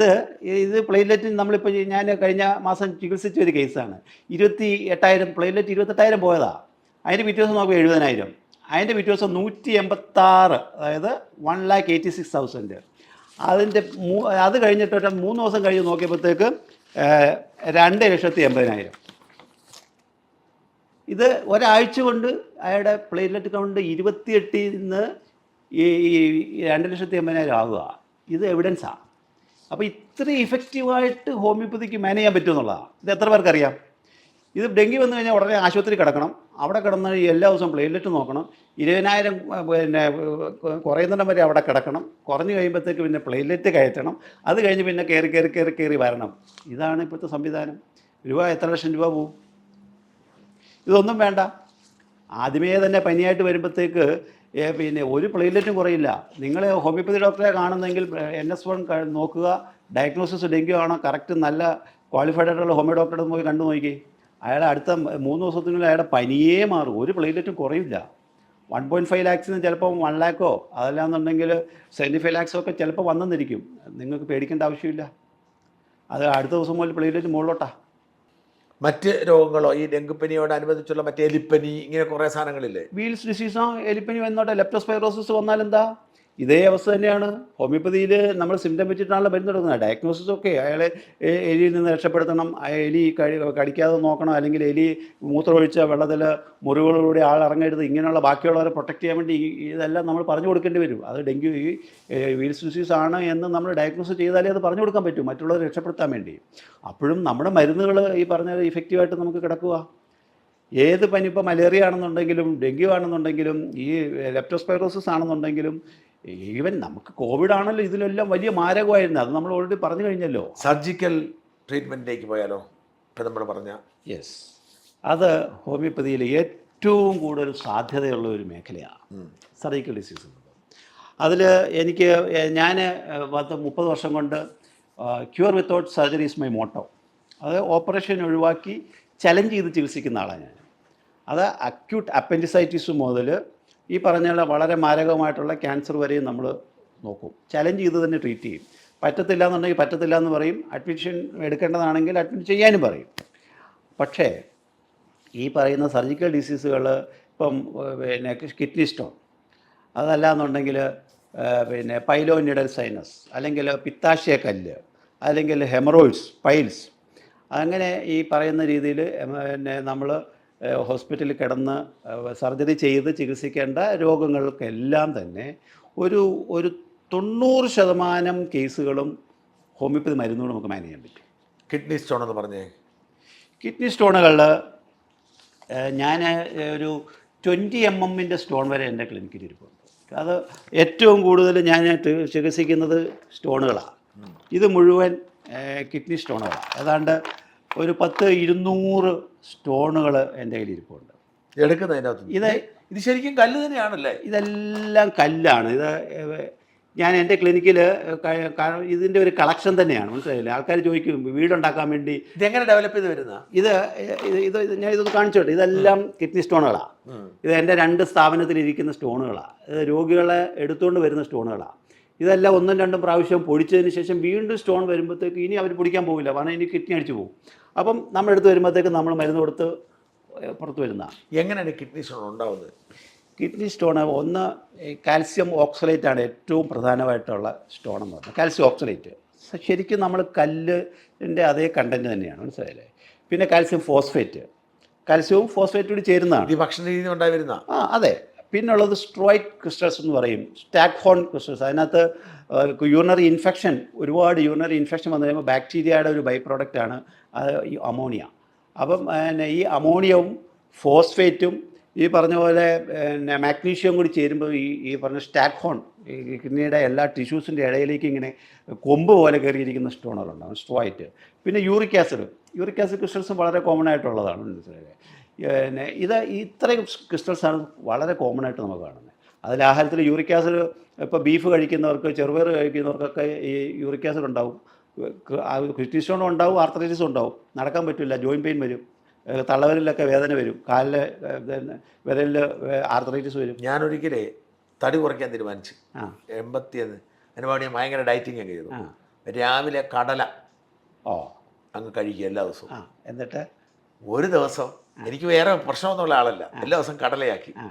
ഇത് പ്ലേറ്റ്ലെറ്റ് നമ്മളിപ്പോൾ ഞാൻ കഴിഞ്ഞ മാസം ചികിത്സിച്ച ഒരു കേസാണ്. 28,000 പ്ലേറ്റ്ലെറ്റ് 28,000 പോയതാ. അതിൻ്റെ പിറ്റേ ദിവസം നോക്കുമ്പോൾ 70,000. അതിൻ്റെ പിറ്റേ ദിവസം 186, അതായത് 1,86,000. അത് കഴിഞ്ഞിട്ട് 3 ദിവസം കഴിഞ്ഞ് നോക്കിയപ്പോഴത്തേക്ക് 2,80,000. ഇത് ഒരാഴ്ച കൊണ്ട് അയാളുടെ പ്ലേറ്റ്ലെറ്റ് കൗണ്ട് 28 നിന്ന് ഈ 2,80,000 ആകുക. ഇത് എവിഡൻസാണ്. അപ്പോൾ ഇത്ര ഇഫക്റ്റീവായിട്ട് ഹോമിയോപ്പതിക്ക് മാനേജ് ചെയ്യാൻ പറ്റുമെന്നുള്ളതാണ്. ഇത് എത്ര പേർക്കറിയാം? ഇത് ഡെങ്കി വന്നു കഴിഞ്ഞാൽ ഉടനെ ആശുപത്രി കിടക്കണം, അവിടെ കിടന്ന് എല്ലാ ദിവസവും പ്ലേറ്റ്ലെറ്റ് നോക്കണം, 20,000 പിന്നെ കുറയുന്നിടം വരെ അവിടെ കിടക്കണം, കുറഞ്ഞു കഴിയുമ്പോഴത്തേക്ക് പിന്നെ പ്ലേറ്റ്ലെറ്റ് കയറ്റണം, അത് കഴിഞ്ഞ് പിന്നെ കയറി വരണം. ഇതാണ് ഇപ്പോഴത്തെ സംവിധാനം. എത്ര ലക്ഷം രൂപ പോവും? ഇതൊന്നും വേണ്ട. ആദ്യമേ തന്നെ പനിയായിട്ട് വരുമ്പോഴത്തേക്ക് പിന്നെ ഒരു പ്ലേറ്റ്ലെറ്റും കുറയില്ല. നിങ്ങൾ ഹോമിയോപ്പതി ഡോക്ടറെ കാണുന്നെങ്കിൽ NS1 നോക്കുക, ഡയഗ്നോസിസ് ഡെങ്കി ആണോ, കറക്റ്റ് നല്ല ക്വാളിഫൈഡ് ആയിട്ടുള്ള ഹോമിയോ ഡോക്ടറെ പോയി കണ്ടു നോക്കി. അയാളെ അടുത്ത 3 ദിവസത്തിനുള്ളിൽ അയാളുടെ പനിയേ മാറും, ഒരു പ്ലേറ്റ്ലെറ്റും കുറയില്ല. 1.5 ലാക്സിന് ചിലപ്പോൾ 1 ലാക്കോ അതല്ലാന്നുണ്ടെങ്കിൽ 75 ലാക്സോ ഒക്കെ ചിലപ്പോൾ വന്നെന്നിരിക്കും. നിങ്ങൾക്ക് പേടിക്കേണ്ട ആവശ്യമില്ല. അത് അടുത്ത ദിവസം മുതൽ പ്ലേറ്റ്ലെറ്റ് മുകളിലോട്ടാണ്. മറ്റ് രോഗങ്ങളോ ഈ ഡെങ്കിപ്പനിയോടനുബന്ധിച്ചുള്ള മറ്റേ എലിപ്പനി ഇങ്ങനെ കുറേ സാധനങ്ങളില്ലേ? വീൽസ് ഡിസീസോ എലിപ്പനി വന്നോട്ടെ, ലെപ്റ്റോസ്പൈറോസിസ് വന്നാലെന്താ? ഇതേ അവസ്ഥ തന്നെയാണ്. ഹോമിയോപ്പതിയിൽ നമ്മൾ സിംറ്റം വെച്ചിട്ടാണല്ലോ മരുന്ന് എടുക്കുന്നത്. ഡയഗ്നോസിസ് ഒക്കെ അയാളെ എലിയിൽ നിന്ന് രക്ഷപ്പെടുത്തണം, എലി കടിക്കാതെ നോക്കണം, അല്ലെങ്കിൽ എലി മൂത്രമൊഴിച്ച വെള്ളത്തിൽ മുറിവുകളിലൂടെ ആൾ ഇറങ്ങരുത്, ഇങ്ങനെയുള്ള ബാക്കിയുള്ളവരെ പ്രൊട്ടക്ട് ചെയ്യാൻ വേണ്ടി ഇതെല്ലാം നമ്മൾ പറഞ്ഞു കൊടുക്കേണ്ടി വരും. അത് ഡെങ്കി വീൽസ് ഡിസീസ് ആണ് എന്ന് നമ്മൾ ഡയഗ്നോസ് ചെയ്താലേ അത് പറഞ്ഞു കൊടുക്കാൻ പറ്റും, മറ്റുള്ളവരെ രക്ഷപ്പെടുത്താൻ വേണ്ടി. അപ്പോഴും നമ്മുടെ മരുന്നുകൾ ഈ പറഞ്ഞ ഇഫക്റ്റീവായിട്ട് നമുക്ക് കിടക്കുക. ഏത് പനി, ഇപ്പോൾ മലേറിയ ആണെന്നുണ്ടെങ്കിലും ഡെങ്കി ആണെന്നുണ്ടെങ്കിലും ഈ ലെപ്റ്റോസ്പൈറോസിസ് ആണെന്നുണ്ടെങ്കിലും ഈവൻ നമുക്ക് കോവിഡ് ആണല്ലോ ഇതിലെല്ലാം വലിയ മാരകമായിരുന്നു. അത് നമ്മൾ ഓൾറെഡി പറഞ്ഞു കഴിഞ്ഞല്ലോ. സർജിക്കൽ ട്രീറ്റ്മെൻറ്റിലേക്ക് പോയാലോ? ഇപ്പം നമ്മൾ പറഞ്ഞ യെസ്, അത് ഹോമിയോപ്പതിയിൽ ഏറ്റവും കൂടുതൽ സാധ്യതയുള്ള ഒരു മേഖലയാണ് സർജിക്കൽ ഡിസീസ്. അതിൽ ഞാൻ 30 വർഷം കൊണ്ട് cure without surgery is my motto. അത് ഓപ്പറേഷൻ ഒഴിവാക്കി ചലഞ്ച് ചെയ്ത് ചികിത്സിക്കുന്ന ആളാണ് ഞാൻ. അത് അക്യൂട്ട് അപ്പൻഡിസൈറ്റിസ് മുതൽ ഈ പറഞ്ഞ വളരെ മാരകമായിട്ടുള്ള ക്യാൻസർ വരെയും നമ്മൾ നോക്കും. ചലഞ്ച് ചെയ്ത് തന്നെ ട്രീറ്റ് ചെയ്യും. പറ്റത്തില്ല എന്നുണ്ടെങ്കിൽ പറ്റത്തില്ല എന്ന് പറയും. അഡ്മിഷൻ എടുക്കേണ്ടതാണെങ്കിൽ അഡ്മിറ്റ് ചെയ്യാനും പറയും. പക്ഷേ ഈ പറയുന്ന സർജിക്കൽ ഡിസീസുകൾ, ഇപ്പം പിന്നെ കിഡ്നി സ്റ്റോൺ, അതല്ല എന്നുണ്ടെങ്കിൽ പിന്നെ പൈലോനിഡൽ സൈനസ്, അല്ലെങ്കിൽ പിത്താശയക്കല്ല്, അല്ലെങ്കിൽ ഹെമറോയിഡ്സ്, പൈൽസ്, അങ്ങനെ ഈ പറയുന്ന രീതിയിൽ പിന്നെ നമ്മൾ ഹോസ്പിറ്റലിൽ കിടന്ന് സർജറി ചെയ്ത് ചികിത്സിക്കേണ്ട രോഗങ്ങൾക്കെല്ലാം തന്നെ ഒരു 90% കേസുകളും ഹോമിയോപ്പതി മരുന്നുകൾ നമുക്ക് മാനേജ് ചെയ്യാൻ പറ്റും. കിഡ്നി സ്റ്റോൺ എന്ന് പറഞ്ഞേ, കിഡ്നി സ്റ്റോണുകളിൽ ഞാൻ ഒരു 20 mm സ്റ്റോൺ വരെ എൻ്റെ ക്ലിനിക്കിൽ ഇരിപ്പുണ്ട്. അത് ഏറ്റവും കൂടുതൽ ഞാൻ ചികിത്സിക്കുന്നത് സ്റ്റോണുകളാണ്. ഇത് മുഴുവൻ കിഡ്നി സ്റ്റോണുകളാണ്. ഏതാണ്ട് ഒരു 200 സ്റ്റോണുകൾ എൻ്റെ കയ്യിൽ ഇരിപ്പുണ്ട്. എടുക്കുന്നതിനകത്ത് ഇത് ശരിക്കും കല്ല് തന്നെയാണല്ലേ? ഇതെല്ലാം കല്ലാണ്. ഞാൻ എൻ്റെ ക്ലിനിക്കിൽ ഇതിൻ്റെ ഒരു കളക്ഷൻ തന്നെയാണ്, മനസ്സിലായില്ലേ? ആൾക്കാർ ചോദിക്കും വീടുണ്ടാക്കാൻ വേണ്ടി ഇതെങ്ങനെ ഡെവലപ്പ് ചെയ്ത് വരുന്ന ഞാൻ ഇതൊന്ന് കാണിച്ചോട്ടെ. ഇതെല്ലാം കിഡ്നി സ്റ്റോണുകളാണ്. ഇത് എൻ്റെ 2 സ്ഥാപനത്തിലിരിക്കുന്ന സ്റ്റോണുകളാണ്. ഇത് രോഗികളെ എടുത്തുകൊണ്ട് വരുന്ന സ്റ്റോണുകളാണ്. ഇതെല്ലാം 1ഉം 2ഉം പ്രാവശ്യം പൊടിച്ചതിന് ശേഷം വീണ്ടും സ്റ്റോൺ വരുമ്പോഴത്തേക്ക് ഇനി അവർ പൊടിക്കാൻ പോകില്ല, കാരണം ഇനി കിഡ്നി അടിച്ചു പോകും. അപ്പം നമ്മളെടുത്ത് വരുമ്പോഴത്തേക്ക് നമ്മൾ മരുന്ന് കൊടുത്ത് പുറത്ത് വരുന്ന. എങ്ങനെയാണ് കിഡ്നി സ്റ്റോൺ ഉണ്ടാവുന്നത്? കിഡ്നി സ്റ്റോൺ ഒന്ന് കാൽസ്യം ഓക്സലേറ്റ് ആണ് ഏറ്റവും പ്രധാനമായിട്ടുള്ള സ്റ്റോൺ എന്ന് പറഞ്ഞാൽ. കാൽസ്യം ഓക്സലേറ്റ് ശരിക്കും നമ്മൾ കല്ലിൻ്റെ അതേ കണ്ടൻറ്റ് തന്നെയാണ്, മനസ്സിലായില്ലേ? പിന്നെ കാൽസ്യം ഫോസ്ഫേറ്റ്, കാൽസ്യവും ഫോസ്ഫേറ്റും കൂടി ചേരുന്നതാണ്. ഈ ഭക്ഷണ രീതി ഉണ്ടായി വരുന്ന. അതെ. പിന്നുള്ളത് സ്ട്രോയിഡ് ക്രിസ്റ്റൽസ് എന്ന് പറയും, സ്റ്റാക്ക് ഹോൺ ക്രിസ്റ്റൽസ്. അതിനകത്ത് യൂറിനറി ഇൻഫെക്ഷൻ, ഒരുപാട് യൂറിനറി ഇൻഫെക്ഷൻ വന്നു കഴിയുമ്പോൾ ബാക്ടീരിയയുടെ ഒരു ബൈ പ്രോഡക്റ്റാണ് ഈ അമോണിയ. അപ്പം ഈ അമോണിയവും ഫോസ്ഫേറ്റും ഈ പറഞ്ഞ പോലെ മാഗ്നീഷ്യം കൂടി ചേരുമ്പോൾ ഈ പറഞ്ഞ സ്റ്റാക്ക് ഹോൺ ഈ കിഡ്നിയുടെ എല്ലാ ടിഷ്യൂസിൻ്റെ ഇടയിലേക്ക് ഇങ്ങനെ കൊമ്പ് പോലെ കയറിയിരിക്കുന്ന സ്റ്റോണുകളുണ്ടാകും, സ്ട്രോയിറ്റ്. പിന്നെ യൂറിക് ആസിഡ് ക്രിസ്റ്റൽസും വളരെ കോമൺ ആയിട്ടുള്ളതാണ്, മനസ്സിലായില്ലേ? ഇത്രയും ക്രിസ്റ്റൽസാണ് വളരെ കോമൺ ആയിട്ട് നമുക്ക് കാണുന്നത്. അതിൽ ആഹാരത്തിൽ യൂറിക് ആസിഡ്, ഇപ്പോൾ ബീഫ് കഴിക്കുന്നവർക്ക്, ചെറുപയർ കഴിക്കുന്നവർക്കൊക്കെ ഈ യൂറിക് ആസിഡ് ഉണ്ടാവും. കിഡ്നി സ്റ്റോണും ഉണ്ടാവും, ആർത്രൈറ്റിസും ഉണ്ടാവും. നടക്കാൻ പറ്റില്ല, ജോയിൻറ്റ് പെയിൻ വരും, തള്ളവിരലിലൊക്കെ വേദന വരും, കാലിൽ വിരലിൽ ആർത്രൈറ്റിസ് വരും. ഞാനൊരിക്കലേ തടി കുറയ്ക്കാൻ തീരുമാനിച്ചു, 81. അതിന് വേണ്ടി ഭയങ്കര ഡയറ്റിംഗ് ഒക്കെ ചെയ്തു. രാവിലെ കടല ഓ അങ്ങ് കഴിക്കുക എല്ലാ ദിവസവും. ആ എന്നിട്ട് ഒരു ദിവസം എനിക്ക് വേറെ പ്രശ്നമൊന്നുമുള്ള ആളല്ല, എല്ലാ ദിവസവും കടലയാക്കി. ആ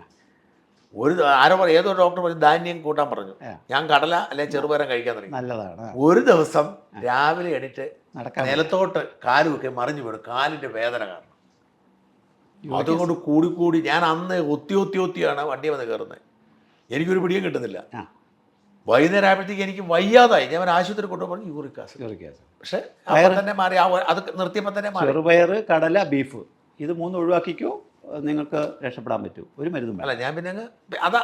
ആരോ പറയും, ഏതോ ഡോക്ടർ പറഞ്ഞു ധാന്യം കൂട്ടാൻ പറഞ്ഞു. ആ. ഞാൻ കടല അല്ലെങ്കിൽ ചെറുപയരം കഴിക്കാൻ തുടങ്ങി. നല്ലതാണ്. ഒരു ദിവസം രാവിലെ എണീറ്റ് നടക്കാൻ നിലത്തോട്ട് കാല് വെക്കി മറിഞ്ഞു വീടും, കാലിൻ്റെ വേദന കാരണം. അതുകൊണ്ട് കൂടി ഞാൻ അന്ന് ഒത്തിയാണ് വണ്ടി വന്ന് കയറുന്നത്. എനിക്കൊരു പിടിയും കിട്ടുന്നില്ല. ആ വൈകുന്നേരം ആയപ്പോഴത്തേക്ക് എനിക്ക് വയ്യാതായി. ഞാൻ ആശുപത്രി കൊണ്ടുപോയി യൂറിക് ആസിഡ്. പക്ഷെ അപ്പം തന്നെ മാറി, അത് നിർത്തിയപ്പോൾ തന്നെ മാറി. ചെറുപയർ, കടല, ബീഫ് ഇത് മൂന്നും ഒഴിവാക്കിക്കോ, നിങ്ങൾക്ക് രക്ഷപ്പെടാൻ പറ്റും. ഒരു മരുന്നും വേണ്ട. അല്ല ഞാൻ പിന്നെ അങ്ങ് അതാ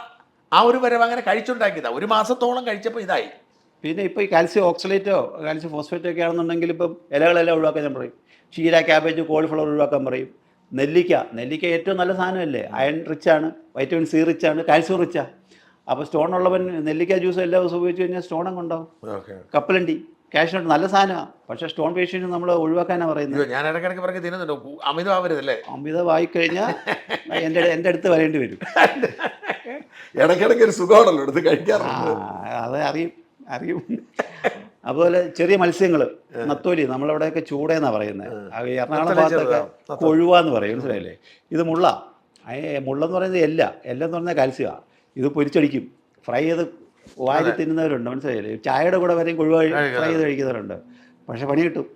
ആ ഒരു വരവ് അങ്ങനെ കഴിച്ചുണ്ടാക്കിയതാണ്. ഒരു മാസത്തോളം കഴിച്ചപ്പോൾ ഇതായി. പിന്നെ ഇപ്പോൾ ഈ കാൽസ്യം ഓക്സലേറ്റോ കാൽസ്യം ഫോസ്ഫേറ്റോ ഒക്കെ ആണെന്നുണ്ടെങ്കിൽ ഇപ്പം ഇലകളെല്ലാം ഒഴിവാക്കാൻ ഞാൻ പറയും. ചീര, ക്യാബേജ്, കോളിഫ്ലവർ ഒഴിവാക്കാൻ പറയും. നെല്ലിക്ക ഏറ്റവും നല്ല സാധനമല്ലേ, അയൺ റിച്ചാണ്, വൈറ്റമിൻ സി റിച്ചാണ്, കാൽസ്യം റിച്ചാണ്. അപ്പോൾ സ്റ്റോൺ ഉള്ളവൻ നെല്ലിക്ക ജ്യൂസ് എല്ലാ ദിവസവും ഉപയോഗിച്ച് കഴിഞ്ഞാൽ സ്റ്റോൺ അങ്ങ് ഉണ്ടാവും. കപ്പലണ്ടി, കാഷ്നട്ട് നല്ല സാധനമാണ്. പക്ഷേ സ്റ്റോൺ പേഷ്യൻറ്റ് നമ്മൾ ഒഴിവാക്കാനാണ് പറയുന്നത്. ഞാൻ ഇടയ്ക്കിടയ്ക്ക് പറഞ്ഞ് തിന്നുന്നുണ്ടോ, അമിതമാവരുതല്ലേ? അമിതമായി കഴിഞ്ഞാൽ എൻ്റെ അടുത്ത് വരേണ്ടി വരും. ഇടയ്ക്കിടയ്ക്ക് ഒരു സുഖമാണല്ലോ എടുത്ത് കഴിക്കാറുണ്ട്. അത് അറിയും. അതുപോലെ ചെറിയ മത്സ്യങ്ങൾ, നത്തോലി, നമ്മളവിടെയൊക്കെ ചൂടയെന്നാണ് പറയുന്നത്. എറണാകുളം ഭാഗത്തൊക്കെ കൊഴുവാന്ന് പറയും, മനസ്സിലായില്ലേ? ഇത് മുള്ളെന്ന് പറയുന്നത് എല്ലെന്ന് പറഞ്ഞാൽ കാൽസ്യമാണ്. ഇത് പൊരിച്ചടിക്കും, ഫ്രൈ ചെയ്ത് വാരി തിന്നുന്നവരുണ്ട്, മനസ്സിലായില്ലേ? ചായയുടെ കൂടെ വരെയും കൊഴുവ ഫ്രൈ ചെയ്ത് കഴിക്കുന്നവരുണ്ട്. പക്ഷേ പണി കിട്ടും.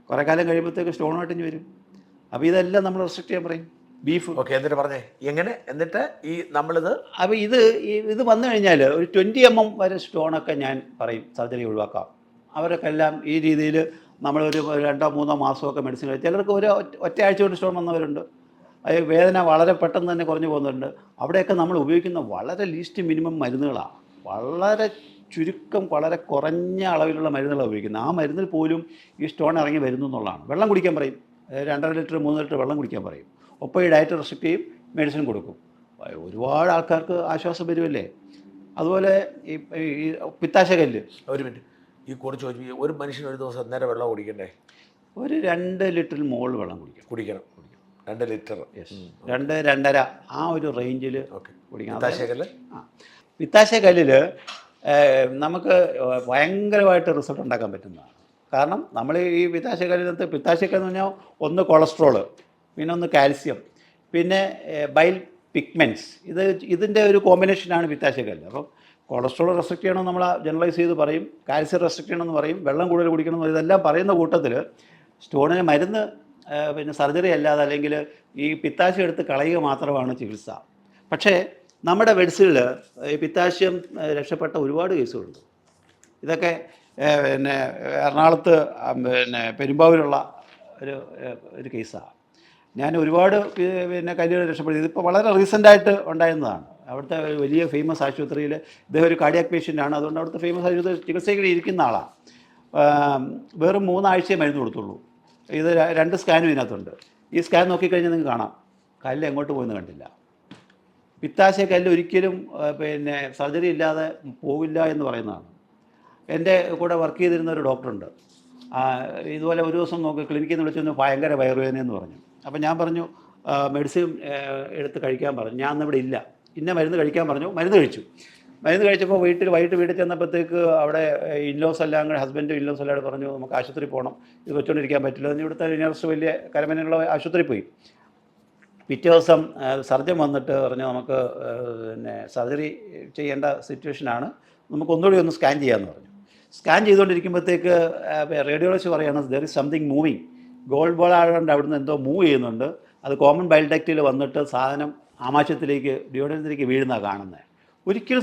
കുറേ കാലം കഴിയുമ്പോഴത്തേക്ക് സ്റ്റോണായിട്ടിഞ്ഞ് വരും. അപ്പോൾ ഇതെല്ലാം നമ്മൾ റെസ്ട്രിക്റ്റ് ചെയ്യാൻ പറയും. ബീഫ് ഓക്കെ, എന്നിട്ട് പറഞ്ഞേ എങ്ങനെ? എന്നിട്ട് ഈ നമ്മളിത് അപ്പോൾ ഇത് വന്നു കഴിഞ്ഞാൽ ഒരു 20 mm വരെ സ്റ്റോണൊക്കെ ഞാൻ പറയും സർജറി ഒഴിവാക്കാം. അവരൊക്കെ എല്ലാം ഈ രീതിയിൽ നമ്മളൊരു 2-3 മാസമൊക്കെ മെഡിസിൻ കഴിച്ചു. ചിലർക്ക് ഒറ്റയാഴ്ച കൊണ്ട് സ്റ്റോൺ വന്നവരുണ്ട്. അത് വേദന വളരെ പെട്ടെന്ന് തന്നെ കുറഞ്ഞു പോകുന്നുണ്ട്. അവിടെയൊക്കെ നമ്മൾ ഉപയോഗിക്കുന്ന വളരെ ലീസ്റ്റ് മിനിമം മരുന്നുകളാണ്. വളരെ ചുരുക്കം, വളരെ കുറഞ്ഞ അളവിലുള്ള മരുന്നുകളാണ് ഉപയോഗിക്കുന്നത്. ആ മരുന്നിൽ പോലും ഈ സ്റ്റോൺ ഇറങ്ങി വരുന്നു എന്നുള്ളതാണ്. വെള്ളം കുടിക്കാൻ പറയും, 2.5 ലിറ്റർ 3 ലിറ്റർ വെള്ളം കുടിക്കാൻ പറയും. ഒപ്പം ഈ ഡയറ്റ് റെസ്ട്രിക്റ്റ് ചെയ്യും, മെഡിസിൻ കൊടുക്കും. ഒരുപാട് ആൾക്കാർക്ക് ആശ്വാസം വരുമല്ലേ. അതുപോലെ ഈ പിത്താശകല്ല്. ഒരു മിനിറ്റ്, ഈ കൂടെ ചോദിച്ചു, ഒരു മനുഷ്യൻ ഒരു ദിവസം നേരെ വെള്ളം കുടിക്കണ്ടേ? ഒരു 2 ലിറ്ററിൽ മുകളിൽ വെള്ളം കുടിക്കണം. 2 ലിറ്റർ, 2-2.5 ആ ഒരു റേഞ്ചിൽ കുടിക്കണം. പിത്താശകല്ലിൽ നമുക്ക് ഭയങ്കരമായിട്ട് റിസൾട്ട് ഉണ്ടാക്കാൻ പറ്റുന്നതാണ്. കാരണം നമ്മൾ ഈ പിത്താശകല്ലിനകത്ത്, പിത്താശക്കല്ലെന്ന് പറഞ്ഞാൽ ഒന്ന് കൊളസ്ട്രോള്, പിന്നെ ഒന്ന് കാൽസ്യം, പിന്നെ ബൈൽ പിഗ്മെൻറ്റ്സ്, ഇതിൻ്റെ ഒരു കോമ്പിനേഷനാണ് പിത്താശക്കല്ല്. അപ്പം കൊളസ്ട്രോൾ റെസ്ട്രിക്റ്റ് ചെയ്യണമെന്ന് നമ്മൾ ജനറലൈസ് ചെയ്ത് പറയും, കാൽസ്യം റെസ്ട്രിക്റ്റ് ചെയ്യണമെന്ന് പറയും, വെള്ളം കൂടുതൽ കുടിക്കണം എന്ന്, ഇതെല്ലാം പറയുന്ന കൂട്ടത്തിൽ സ്റ്റോണിന് മരുന്ന് പിന്നെ സർജറി അല്ലാതെ, അല്ലെങ്കിൽ ഈ പിത്താശയം എടുത്ത് കളയുക മാത്രമാണ് ചികിത്സ. പക്ഷേ നമ്മുടെ മെഡിസിനിൽ ഈ പിത്താശയം രക്ഷപ്പെട്ട ഒരുപാട് കേസുകളുണ്ട്. ഇതൊക്കെ പിന്നെ എറണാകുളത്ത് പെരുമ്പാവൂരുള്ള ഒരു കേസാണ്. ഞാൻ ഒരുപാട് പിന്നെ കല്ലുകൾ രക്ഷപ്പെടുത്തി. ഇതിപ്പോൾ വളരെ റീസെൻ്റായിട്ട് ഉണ്ടായിരുന്നതാണ്. അവിടുത്തെ ഒരു വലിയ ഫേമസ് ആശുപത്രിയിൽ ഇദ്ദേഹം ഒരു കാർഡിയാക് പേഷ്യൻ്റാണ്. അതുകൊണ്ട് അവിടുത്തെ ഫേമസ് ആശുപത്രി ചികിത്സയ്ക്ക് ഇരിക്കുന്ന ആളാണ്. വെറും 3 ആഴ്ചയെ മരുന്ന് കൊടുത്തുള്ളൂ. ഇത് 2 സ്കാനും ഇതിനകത്തുണ്ട്. ഈ സ്കാൻ നോക്കിക്കഴിഞ്ഞാൽ നിങ്ങൾക്ക് കാണാം കല്ല് എങ്ങോട്ട് പോയെന്ന് കണ്ടില്ല. പിത്താശയക്കല്ല് ഒരിക്കലും പിന്നെ സർജറി ഇല്ലാതെ പോവില്ല എന്ന് പറയുന്നതാണ്. എൻ്റെ കൂടെ വർക്ക് ചെയ്തിരുന്ന ഒരു ഡോക്ടറുണ്ട്. ഇതുപോലെ ഒരു ദിവസം ക്ലിനിക്കിൽ നിന്ന് വിളിച്ചൊന്ന് ഭയങ്കര വയറുവേദനയെന്ന് പറഞ്ഞു. അപ്പോൾ ഞാൻ പറഞ്ഞു മെഡിസിൻ എടുത്ത് കഴിക്കാൻ പറഞ്ഞു. ഞാൻ അന്നിവിടെ ഇല്ല, ഇന്ന മരുന്ന് കഴിക്കാൻ പറഞ്ഞു. മരുന്ന് കഴിച്ചപ്പോൾ വൈകിട്ട് വീട്ടിൽ ചെന്നപ്പോഴത്തേക്ക് അവിടെ ഇൻലോസ് എല്ലാം കൂടെ, ഹസ്ബൻഡും ഇൻലോസ് എല്ലാം പറഞ്ഞു നമുക്ക് ആശുപത്രി പോകണം, ഇത് വെച്ചുകൊണ്ടിരിക്കാൻ പറ്റില്ല. ഇവിടുത്തെ നിയറസ്റ്റ് വലിയ കരമനയുള്ള ആശുപത്രി പോയി. പിറ്റേ ദിവസം സർജൻ വന്നിട്ട് പറഞ്ഞു നമുക്ക് പിന്നെ സർജറി ചെയ്യേണ്ട സിറ്റുവേഷനാണ്, നമുക്ക് ഒന്നുകൂടി ഒന്ന് സ്കാൻ ചെയ്യാമെന്ന് പറഞ്ഞു. സ്കാൻ ചെയ്തുകൊണ്ടിരിക്കുമ്പോഴത്തേക്ക് റേഡിയോളജി പറയുകയാണ് there is something moving, gold ball ആയതുകൊണ്ട് അവിടുന്ന് എന്തോ മൂവ് ചെയ്യുന്നുണ്ട്, അത് കോമൺ ബൈൽ ഡക്റ്റിൽ വന്നിട്ട് സാധനം ആമാശയത്തിലേക്ക് ഡിയോഡനത്തിലേക്ക് വീഴുന്നതാണ് കാണുന്നത്. ഒരിക്കലും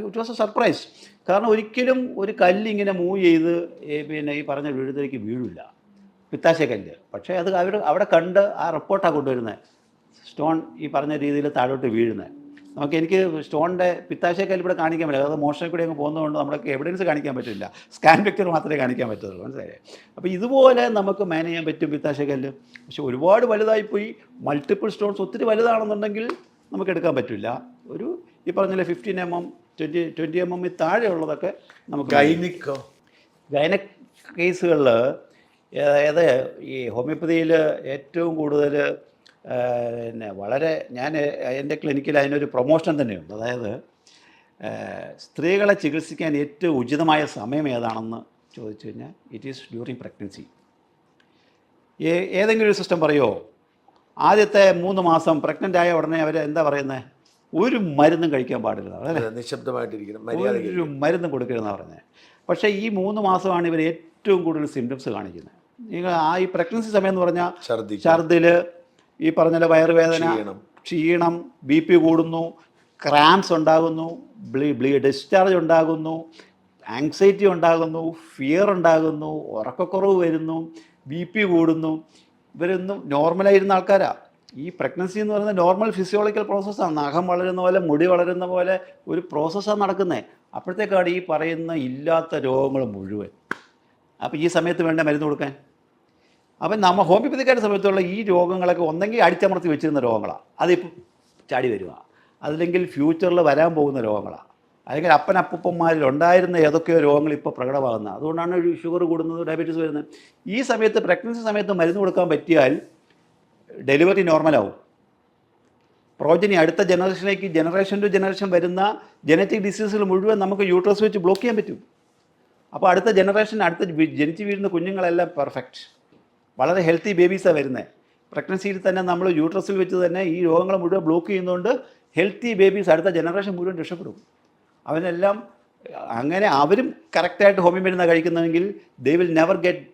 ഇറ്റ് വാസ് എ സർപ്രൈസ്. കാരണം ഒരിക്കലും ഒരു കല്ലിങ്ങനെ മൂവ് ചെയ്ത് പിന്നെ ഈ പറഞ്ഞ വീഴത്തിലേക്ക് വീഴില്ല, പിത്താശയക്കല്ല്. പക്ഷേ അത് അവിടെ കണ്ട് ആ റിപ്പോർട്ടാണ് കൊണ്ടുവരുന്നത്, സ്റ്റോൺ ഈ പറഞ്ഞ രീതിയിൽ താഴോട്ട് വീഴുന്നത്. എനിക്ക് സ്റ്റോണിൻ്റെ പിത്താശയക്കല്ല് ഇവിടെ കാണിക്കാൻ പറ്റില്ല, അത് മോഷണത്തിൽ കൂടി അങ്ങ് പോകുന്നതുകൊണ്ട് നമുക്ക് എവിഡൻസ് കാണിക്കാൻ പറ്റില്ല, സ്കാൻ പിക്ചർ മാത്രമേ കാണിക്കാൻ പറ്റുള്ളൂ, മനസ്സിലായേ? അപ്പോൾ ഇതുപോലെ നമുക്ക് മാനേജ് ചെയ്യാൻ പറ്റും പിത്താശയക്കല്ല്. പക്ഷെ ഒരുപാട് വലുതായിപ്പോയി, മൾട്ടിപ്പിൾ സ്റ്റോൺസ് ഒത്തിരി വലുതാണെന്നുണ്ടെങ്കിൽ നമുക്ക് എടുക്കാൻ പറ്റില്ല. ഒരു ഈ പറഞ്ഞില്ലേ 15 mm 20 mm താഴെയുള്ളതൊക്കെ നമുക്ക്. ഗൈനക് കേസുകളിൽ അതായത് ഈ ഹോമിയോപ്പതിയിൽ ഏറ്റവും കൂടുതൽ പിന്നെ വളരെ എൻ്റെ ക്ലിനിക്കിൽ അതിനൊരു പ്രൊമോഷൻ തന്നെയുണ്ട്. അതായത് സ്ത്രീകളെ ചികിത്സിക്കാൻ ഏറ്റവും ഉചിതമായ സമയം ഏതാണെന്ന് ചോദിച്ചു കഴിഞ്ഞാൽ ഇറ്റ് ഈസ് ഡ്യൂറിങ് പ്രഗ്നൻസി. ഏതെങ്കിലും ഒരു സിസ്റ്റം പറയുമോ ആദ്യത്തെ 3 മാസം പ്രഗ്നൻ്റ് ആയ ഉടനെ അവർ എന്താ പറയുന്നത്, ഒരു മരുന്നും കഴിക്കാൻ പാടില്ല, അതല്ലേ, നിശബ്ദമായിട്ടിരിക്കണം, ഒരു മരുന്നും കൊടുക്കരുതെന്നാണ് പറഞ്ഞത്. പക്ഷേ ഈ 3 മാസമാണ് ഇവർ ഏറ്റവും കൂടുതൽ സിംറ്റംസ് കാണിക്കുന്നത്. നിങ്ങൾ ഈ പ്രഗ്നൻസി സമയം എന്ന് പറഞ്ഞാൽ ഛർദിൽ, ഈ പറഞ്ഞ വയറുവേദന, ക്ഷീണം, BP കൂടുന്നു, ക്രാംസ് ഉണ്ടാകുന്നു, ഡിസ്ചാർജ് ഉണ്ടാകുന്നു, ആങ്സൈറ്റി ഉണ്ടാകുന്നു, ഫിയർ ഉണ്ടാകുന്നു, ഉറക്കക്കുറവ് വരുന്നു, BP കൂടുന്നു. ഇവരൊന്നും നോർമലായിരുന്ന ആൾക്കാരാണ്. ഈ പ്രഗ്നൻസി എന്ന് പറയുന്നത് നോർമൽ ഫിസിയോളജിക്കൽ പ്രോസസ്സാണ്. നഖം വളരുന്ന പോലെ, മുടി വളരുന്ന പോലെ ഒരു പ്രോസസ്സാണ് നടക്കുന്നത്. അപ്പോഴത്തേക്കാണ് ഈ പറയുന്ന ഇല്ലാത്ത രോഗങ്ങൾ മുഴുവൻ. അപ്പോൾ ഈ സമയത്ത് വേണ്ട മരുന്ന് കൊടുക്കാൻ. അപ്പം നമ്മൾ ഹോമിയോപ്പതിക്കാരുടെ സമയത്തുള്ള ഈ രോഗങ്ങളൊക്കെ ഒന്നെങ്കിൽ അടിച്ചമർത്തി വെച്ചിരുന്ന രോഗങ്ങളാണ്, അതിപ്പോൾ ചാടി വരിക. അതല്ലെങ്കിൽ ഫ്യൂച്ചറിൽ വരാൻ പോകുന്ന രോഗങ്ങളാണ്. അല്ലെങ്കിൽ അപ്പനപ്പൂപ്പന്മാരിൽ ഉണ്ടായിരുന്ന ഏതൊക്കെയോ രോഗങ്ങൾ ഇപ്പോൾ പ്രകടമാകുന്നത്. അതുകൊണ്ടാണ് ഷുഗർ കൂടുന്നത്, ഡയബറ്റീസ് വരുന്നത്. ഈ സമയത്ത് പ്രഗ്നൻസി സമയത്ത് മരുന്ന് കൊടുക്കാൻ പറ്റിയാൽ ഡെലിവറി നോർമലാവും. പ്രോജനി അടുത്ത ജനറേഷനിലേക്ക് ജനറേഷൻ ടു ജനറേഷൻ വരുന്ന ജനറ്റിക് ഡിസീസുകൾ മുഴുവൻ നമുക്ക് യൂട്രസ് വെച്ച് ബ്ലോക്ക് ചെയ്യാൻ പറ്റും. അപ്പോൾ അടുത്ത ജനറേഷൻ, അടുത്ത ജനിച്ച് വീഴുന്ന കുഞ്ഞുങ്ങളെല്ലാം പെർഫെക്റ്റ്, വളരെ ഹെൽത്തി ബേബീസാണ് വരുന്നത്. പ്രഗ്നൻസിയിൽ തന്നെ നമ്മൾ യൂട്രസിൽ വെച്ച് തന്നെ ഈ രോഗങ്ങൾ മുഴുവൻ ബ്ലോക്ക് ചെയ്യുന്നതുകൊണ്ട് ഹെൽത്തി ബേബീസ് അടുത്ത ജനറേഷൻ മുഴുവൻ രക്ഷപ്പെടും. അവനെല്ലാം അങ്ങനെ അവരും കറക്റ്റായിട്ട് ഹോമിയോ മരുന്നാണ് കഴിക്കുന്നതെങ്കിൽ they will never get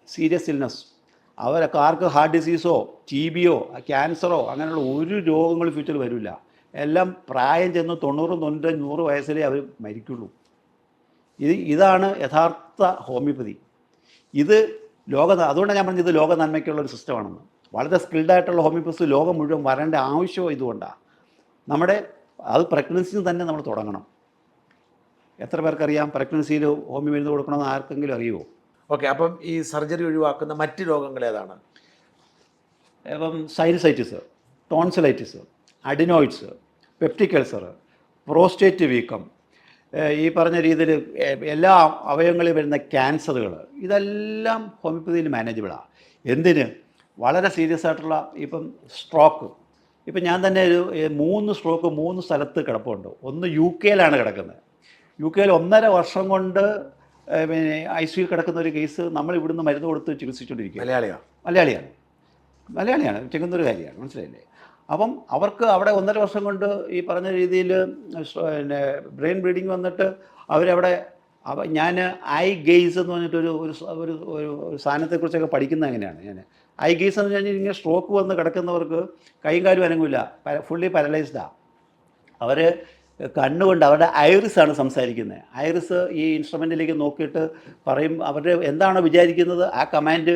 serious illness. അവരൊക്കെ ആർക്ക് ഹാർട്ട് ഡിസീസോ TBയോ ക്യാൻസറോ അങ്ങനെയുള്ള ഒരു രോഗങ്ങളും ഫ്യൂച്ചറിൽ വരില്ല. എല്ലാം പ്രായം ചെന്ന് 90, 90, 100 വയസ്സിലേ അവർ മരിക്കുള്ളൂ. ഇതാണ് യഥാർത്ഥ ഹോമിയോപ്പതി. ഇത് അതുകൊണ്ടാണ് ഞാൻ പറഞ്ഞത് ലോക നന്മയ്ക്കുള്ളൊരു സിസ്റ്റമാണെന്ന്. വളരെ സ്കിൽഡായിട്ടുള്ള ഹോമിയോപ്പതി ലോകം മുഴുവൻ വരേണ്ട ആവശ്യമോ ഇതുകൊണ്ടാണ്. അത് പ്രഗ്നൻസിയിൽ തന്നെ നമ്മൾ തുടങ്ങണം. എത്ര പേർക്കറിയാം പ്രഗ്നൻസിയിൽ ഹോമിയോ മരുന്ന് കൊടുക്കണമെന്ന് ആർക്കെങ്കിലും അറിയുമോ? ഓക്കെ, അപ്പം ഈ സർജറി ഒഴിവാക്കുന്ന മറ്റ് രോഗങ്ങൾ ഏതാണ്? ഇപ്പം sinusitis, tonsillitis, adenoids, peptic ulcer, prostate വീക്കം, ഈ പറഞ്ഞ രീതിയിൽ എല്ലാ അവയവങ്ങളിൽ വരുന്ന ക്യാൻസറുകൾ, ഇതെല്ലാം ഹോമിയോപ്പതിയിൽ മാനേജബിളാണ്. എന്തിന്? വളരെ സീരിയസ് ആയിട്ടുള്ള ഇപ്പം സ്ട്രോക്ക്. ഇപ്പം ഞാൻ തന്നെ ഒരു 3 സ്ട്രോക്ക് 3 സ്ഥലത്ത് കിടപ്പുണ്ട്. ഒന്ന് UK കിടക്കുന്നത്. UK 1.5 വർഷം കൊണ്ട് പിന്നെ ICU കിടക്കുന്ന ഒരു കേസ് നമ്മൾ ഇവിടുന്ന് മരുന്ന് കൊടുത്ത് ചികിത്സിച്ചുകൊണ്ടിരിക്കുക. മലയാളിയാണ്, ചെങ്ങന്നൂരുകാരിയാണ്, മനസ്സിലായില്ലേ? അപ്പം അവർക്ക് അവിടെ 1.5 വർഷം കൊണ്ട് ഈ പറഞ്ഞ രീതിയിൽ പിന്നെ ബ്രെയിൻ ബ്ലീഡിങ് വന്നിട്ട് അവരവിടെ ഞാൻ ഐ ഗെയ്സ് എന്ന് പറഞ്ഞിട്ടൊരു ഒരു സാധനത്തെക്കുറിച്ചൊക്കെ പഠിക്കുന്നത് എങ്ങനെയാണ്. ഞാൻ ഐ ഗെയ്സ് എന്ന് പറഞ്ഞാൽ ഇങ്ങനെ സ്ട്രോക്ക് വന്ന് കിടക്കുന്നവർക്ക് കൈയും കാലും അനങ്ങില്ല, ഫുള്ളി പാരലൈസ്ഡാണ്. അവർ കണ്ണുകൊണ്ട് അവരുടെ ഐറിസാണ് സംസാരിക്കുന്നത്. ഐറിസ് ഈ ഇൻസ്ട്രുമെൻറ്റിലേക്ക് നോക്കിയിട്ട് പറയും, അവരുടെ എന്താണോ വിചാരിക്കുന്നത് ആ കമാൻഡ്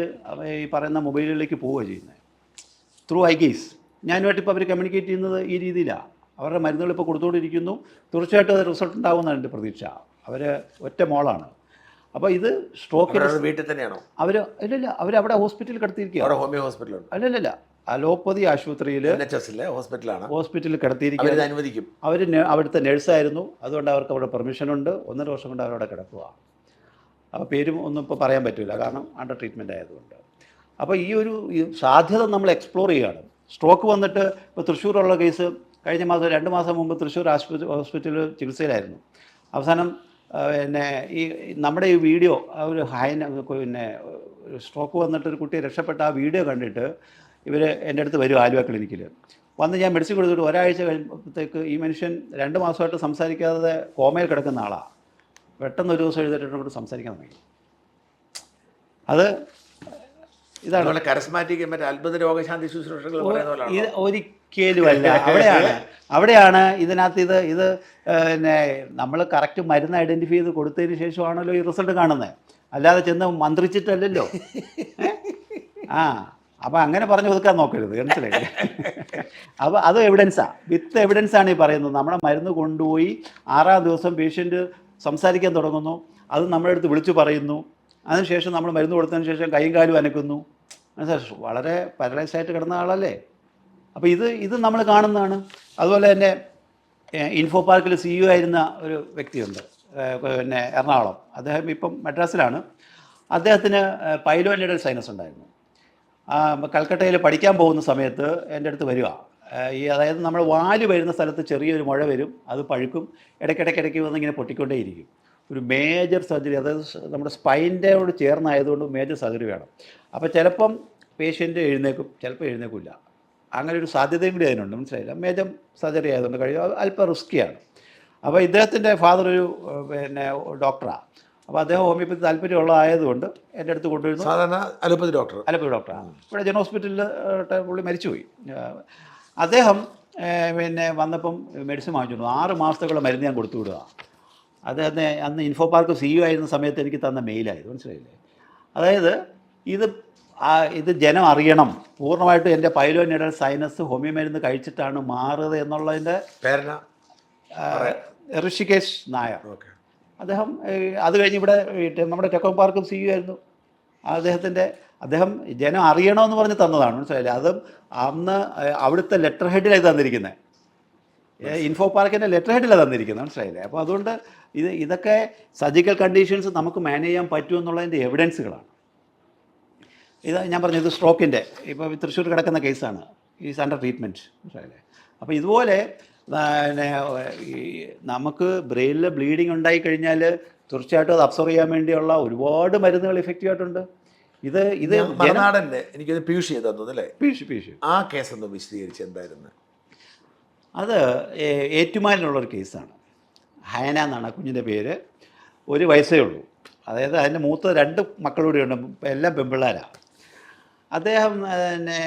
ഈ പറയുന്ന മൊബൈലിലേക്ക് പോവുക ചെയ്യുന്നത് ത്രൂ ഐ ഗെയ്സ്. ഞാനുമായിട്ട് ഇപ്പോൾ അവർ കമ്മ്യൂണിക്കേറ്റ് ചെയ്യുന്നത് ഈ രീതിയിലാണ്. അവരുടെ മരുന്നുകൾ ഇപ്പോൾ കൊടുത്തുകൊണ്ടിരിക്കുന്നു. തീർച്ചയായിട്ടും അത് റിസൾട്ട് ഉണ്ടാകുമെന്നാണ് എൻ്റെ പ്രതീക്ഷ. അവർ ഒറ്റ മോളാണ്. അപ്പോൾ ഇത് സ്ട്രോക്ക് വീട്ടിൽ തന്നെയാണോ ഇല്ല, അവരവിടെ ഹോസ്പിറ്റലിൽ കിടത്തിയിരിക്കുക. ഹോമിയോ ഹോസ്പിറ്റൽ അല്ലല്ല, അലോപ്പതി ആശുപത്രിയിൽ ഹോസ്പിറ്റലിൽ കിടത്തിയിരിക്കുക. അനുവദിക്കും. അവർ അവിടുത്തെ നഴ്സായിരുന്നു. അതുകൊണ്ട് അവർക്ക് അവിടെ പെർമിഷനുണ്ട്. 1.5 വർഷം കൊണ്ട് അവരവിടെ കിടക്കുക. അപ്പോൾ പേരും ഒന്നും ഇപ്പോൾ പറയാൻ പറ്റില്ല, കാരണം അണ്ടർ ട്രീറ്റ്മെൻറ്റ് ആയതുകൊണ്ട്. അപ്പോൾ ഈ സാധ്യത നമ്മൾ എക്സ്പ്ലോർ ചെയ്യുകയാണ്. സ്ട്രോക്ക് വന്നിട്ട് ഇപ്പോൾ തൃശ്ശൂരുള്ള കേസ് കഴിഞ്ഞ മാസം 2 മാസം മുമ്പ് തൃശ്ശൂർ ഹോസ്പിറ്റലിൽ ചികിത്സയിലായിരുന്നു. അവസാനം പിന്നെ ഈ നമ്മുടെ ഈ വീഡിയോ ഒരു പിന്നെ സ്ട്രോക്ക് വന്നിട്ട് ഒരു കുട്ടിയെ രക്ഷപ്പെട്ട ആ വീഡിയോ കണ്ടിട്ട് ഇവർ എൻ്റെ അടുത്ത് വരും ആലുവ ക്ലിനിക്കിൽ വന്ന്. ഞാൻ മെഡിസിൻ കൊടുത്തിട്ട് ഒരാഴ്ച കഴിയുമ്പോഴത്തേക്ക് ഈ മനുഷ്യൻ 2 മാസമായിട്ട് സംസാരിക്കാതെ കോമയിൽ കിടക്കുന്ന ആളാണ്. പെട്ടെന്ന് ഒരു ദിവസം എഴുതിയിട്ട് ഇവിടെ സംസാരിക്കാൻ തുടങ്ങി. അത് ഇതാണ് കരസ്മാറ്റിക് മറ്റേ അത്ഭുത രോഗശാന്തി ശുശ്രൂഷകൾ ഇത് ഒരിക്കലുമല്ല. അവിടെയാണ് ഇതിനകത്ത് ഇത് പിന്നെ നമ്മൾ കറക്റ്റ് മരുന്ന് ഐഡൻറ്റിഫൈ ചെയ്ത് കൊടുത്തതിന് ശേഷമാണല്ലോ ഈ റിസൾട്ട് കാണുന്നത്. അല്ലാതെ ചെന്ന് മന്ത്രിച്ചിട്ടല്ലല്ലോ. അപ്പോൾ അങ്ങനെ പറഞ്ഞു ഒതുക്കാൻ നോക്കരുത്, മനസ്സിലായില്ലേ? അപ്പോൾ അത് എവിഡൻസാണ്, വിത്ത് എവിഡൻസാണ് ഈ പറയുന്നത്. നമ്മുടെ മരുന്ന് കൊണ്ടുപോയി 6-ാം ദിവസം പേഷ്യൻ്റ് സംസാരിക്കാൻ തുടങ്ങുന്നു. അത് നമ്മുടെ അടുത്ത് വിളിച്ചു പറയുന്നു. അതിനുശേഷം നമ്മൾ മരുന്ന് കൊടുത്തതിന് ശേഷം കൈയും കാലും അനക്കുന്നു. മനസ്സിലായി, വളരെ പാരലൈസ് ആയിട്ട് കിടന്ന ആളല്ലേ. അപ്പോൾ ഇത് നമ്മൾ കാണുന്നതാണ്. അതുപോലെ തന്നെ ഇൻഫോ പാർക്കിൽ CEO ആയിരുന്ന ഒരു വ്യക്തിയുണ്ട്, പിന്നെ എറണാകുളം. അദ്ദേഹം ഇപ്പം മദ്രാസിലാണ്. അദ്ദേഹത്തിന് പൈലോനിഡൽ സൈനസ് ഉണ്ടായിരുന്നു. കൽക്കട്ടയിൽ പഠിക്കാൻ പോകുന്ന സമയത്ത് എൻ്റെ അടുത്ത് വരിക. അതായത് നമ്മൾ വാല് വരുന്ന സ്ഥലത്ത് ചെറിയൊരു മുഴ വരും, അത് പഴുക്കും, ഇടയ്ക്കിടയ്ക്ക് വന്നിങ്ങനെ പൊട്ടിക്കൊണ്ടേയിരിക്കും. ഒരു മേജർ സർജറി, അതായത് നമ്മുടെ സ്പൈൻ്റെയോട് ചേർന്നായതുകൊണ്ട് മേജർ സർജറി വേണം. അപ്പോൾ ചിലപ്പം പേഷ്യൻ്റ് എഴുന്നേക്കും, ചിലപ്പോൾ എഴുന്നേക്കില്ല. അങ്ങനെ ഒരു സാധ്യതയും കൂടി അതിനുണ്ട്, മനസ്സിലായില്ല. മേജർ സർജറി ആയതുകൊണ്ട് കഴിയും, അല്പം റിസ്ക്കിയാണ്. അപ്പോൾ ഇദ്ദേഹത്തിൻ്റെ ഫാദർ ഒരു പിന്നെ ഡോക്ടറാണ്. അപ്പോൾ അദ്ദേഹം ഹോമിയോപ്പതി താല്പര്യമുള്ളതായതുകൊണ്ട് എൻ്റെ അടുത്ത് കൊണ്ടുവരുന്നു. സാധാരണ അലോപ്പതി ഡോക്ടറാണ്. ഇവിടെ ജന ഹോസ്പിറ്റലിൽ പുള്ളി മരിച്ചുപോയി. അദ്ദേഹം പിന്നെ വന്നപ്പം മെഡിസിൻ വാങ്ങിച്ചു. 6 മാസത്തേക്കുള്ള മരുന്ന് ഞാൻ കൊടുത്തു വിടുക. അദ്ദേഹത്തെ അന്ന് ഇൻഫോ പാർക്ക് CEO ആയിരുന്ന സമയത്ത് എനിക്ക് തന്ന മെയിലായത്, മനസ്സിലായില്ലേ. അതായത് ഇത് ജനം അറിയണം, പൂർണ്ണമായിട്ടും എൻ്റെ പൈലോനിഡൽ സൈനസ് ഹോമിയോ മരുന്ന് കഴിച്ചിട്ടാണ് മാറുന്നത് എന്നുള്ളതിൻ്റെ പേരന ഋഷികേശ് നായർ. അദ്ദേഹം അത് കഴിഞ്ഞ് ഇവിടെ നമ്മുടെ ടെക്കോ പാർക്കും CEO ആയിരുന്നു. അദ്ദേഹം ജനം അറിയണമെന്ന് പറഞ്ഞ് തന്നതാണ്, മനസ്സിലായില്ലേ. അതും അന്ന് അവിടുത്തെ ലെറ്റർ ഹെഡിലാണ് തന്നിരിക്കുന്നത്, ഇൻഫോ പാർക്കിൻ്റെ ലെറ്റർ ഹെഡിലാണ് തന്നിരിക്കുന്നത്, മനസ്സിലായില്ലേ. അപ്പോൾ അതുകൊണ്ട് ഇതൊക്കെ സർജിക്കൽ കണ്ടീഷൻസ് നമുക്ക് മാനേജ് ചെയ്യാൻ പറ്റുമെന്നുള്ളതിൻ്റെ എവിഡൻസുകളാണ്. ഞാൻ പറഞ്ഞത് സ്ട്രോക്കിൻ്റെ ഇപ്പോൾ തൃശ്ശൂർ കിടക്കുന്ന കേസാണ്, ഈസ് അണ്ടർ ട്രീറ്റ്മെൻറ്റ്, മനസ്സിലായില്ലേ. അപ്പോൾ ഇതുപോലെ പിന്നെ നമുക്ക് ബ്രെയിനിൽ ബ്ലീഡിങ് ഉണ്ടായിക്കഴിഞ്ഞാൽ തീർച്ചയായിട്ടും അത് അബ്സർവ് ചെയ്യാൻ വേണ്ടിയുള്ള ഒരുപാട് മരുന്നുകൾ എഫക്റ്റീവായിട്ടുണ്ട്. ഇത് മറുനാടൻ്റെ എനിക്കത് പീയൂഷ് ചെയ്ത് തന്നു അല്ലേ? പീയൂഷ് ആ കേസ് ഒന്ന് വിശദീകരിച്ച് എന്തായിരുന്നു അത്? ഏറ്റുമാനിലുള്ളൊരു കേസാണ്. ഹയന എന്നാണ് കുഞ്ഞിൻ്റെ പേര്. 1 വയസ്സേ ഉള്ളൂ. അതായത് അതിൻ്റെ മൂത്ത 2 മക്കളൂടെ ഉണ്ട്, എല്ലാം പെൺപിള്ളേരാണ്. അദ്ദേഹം പിന്നെ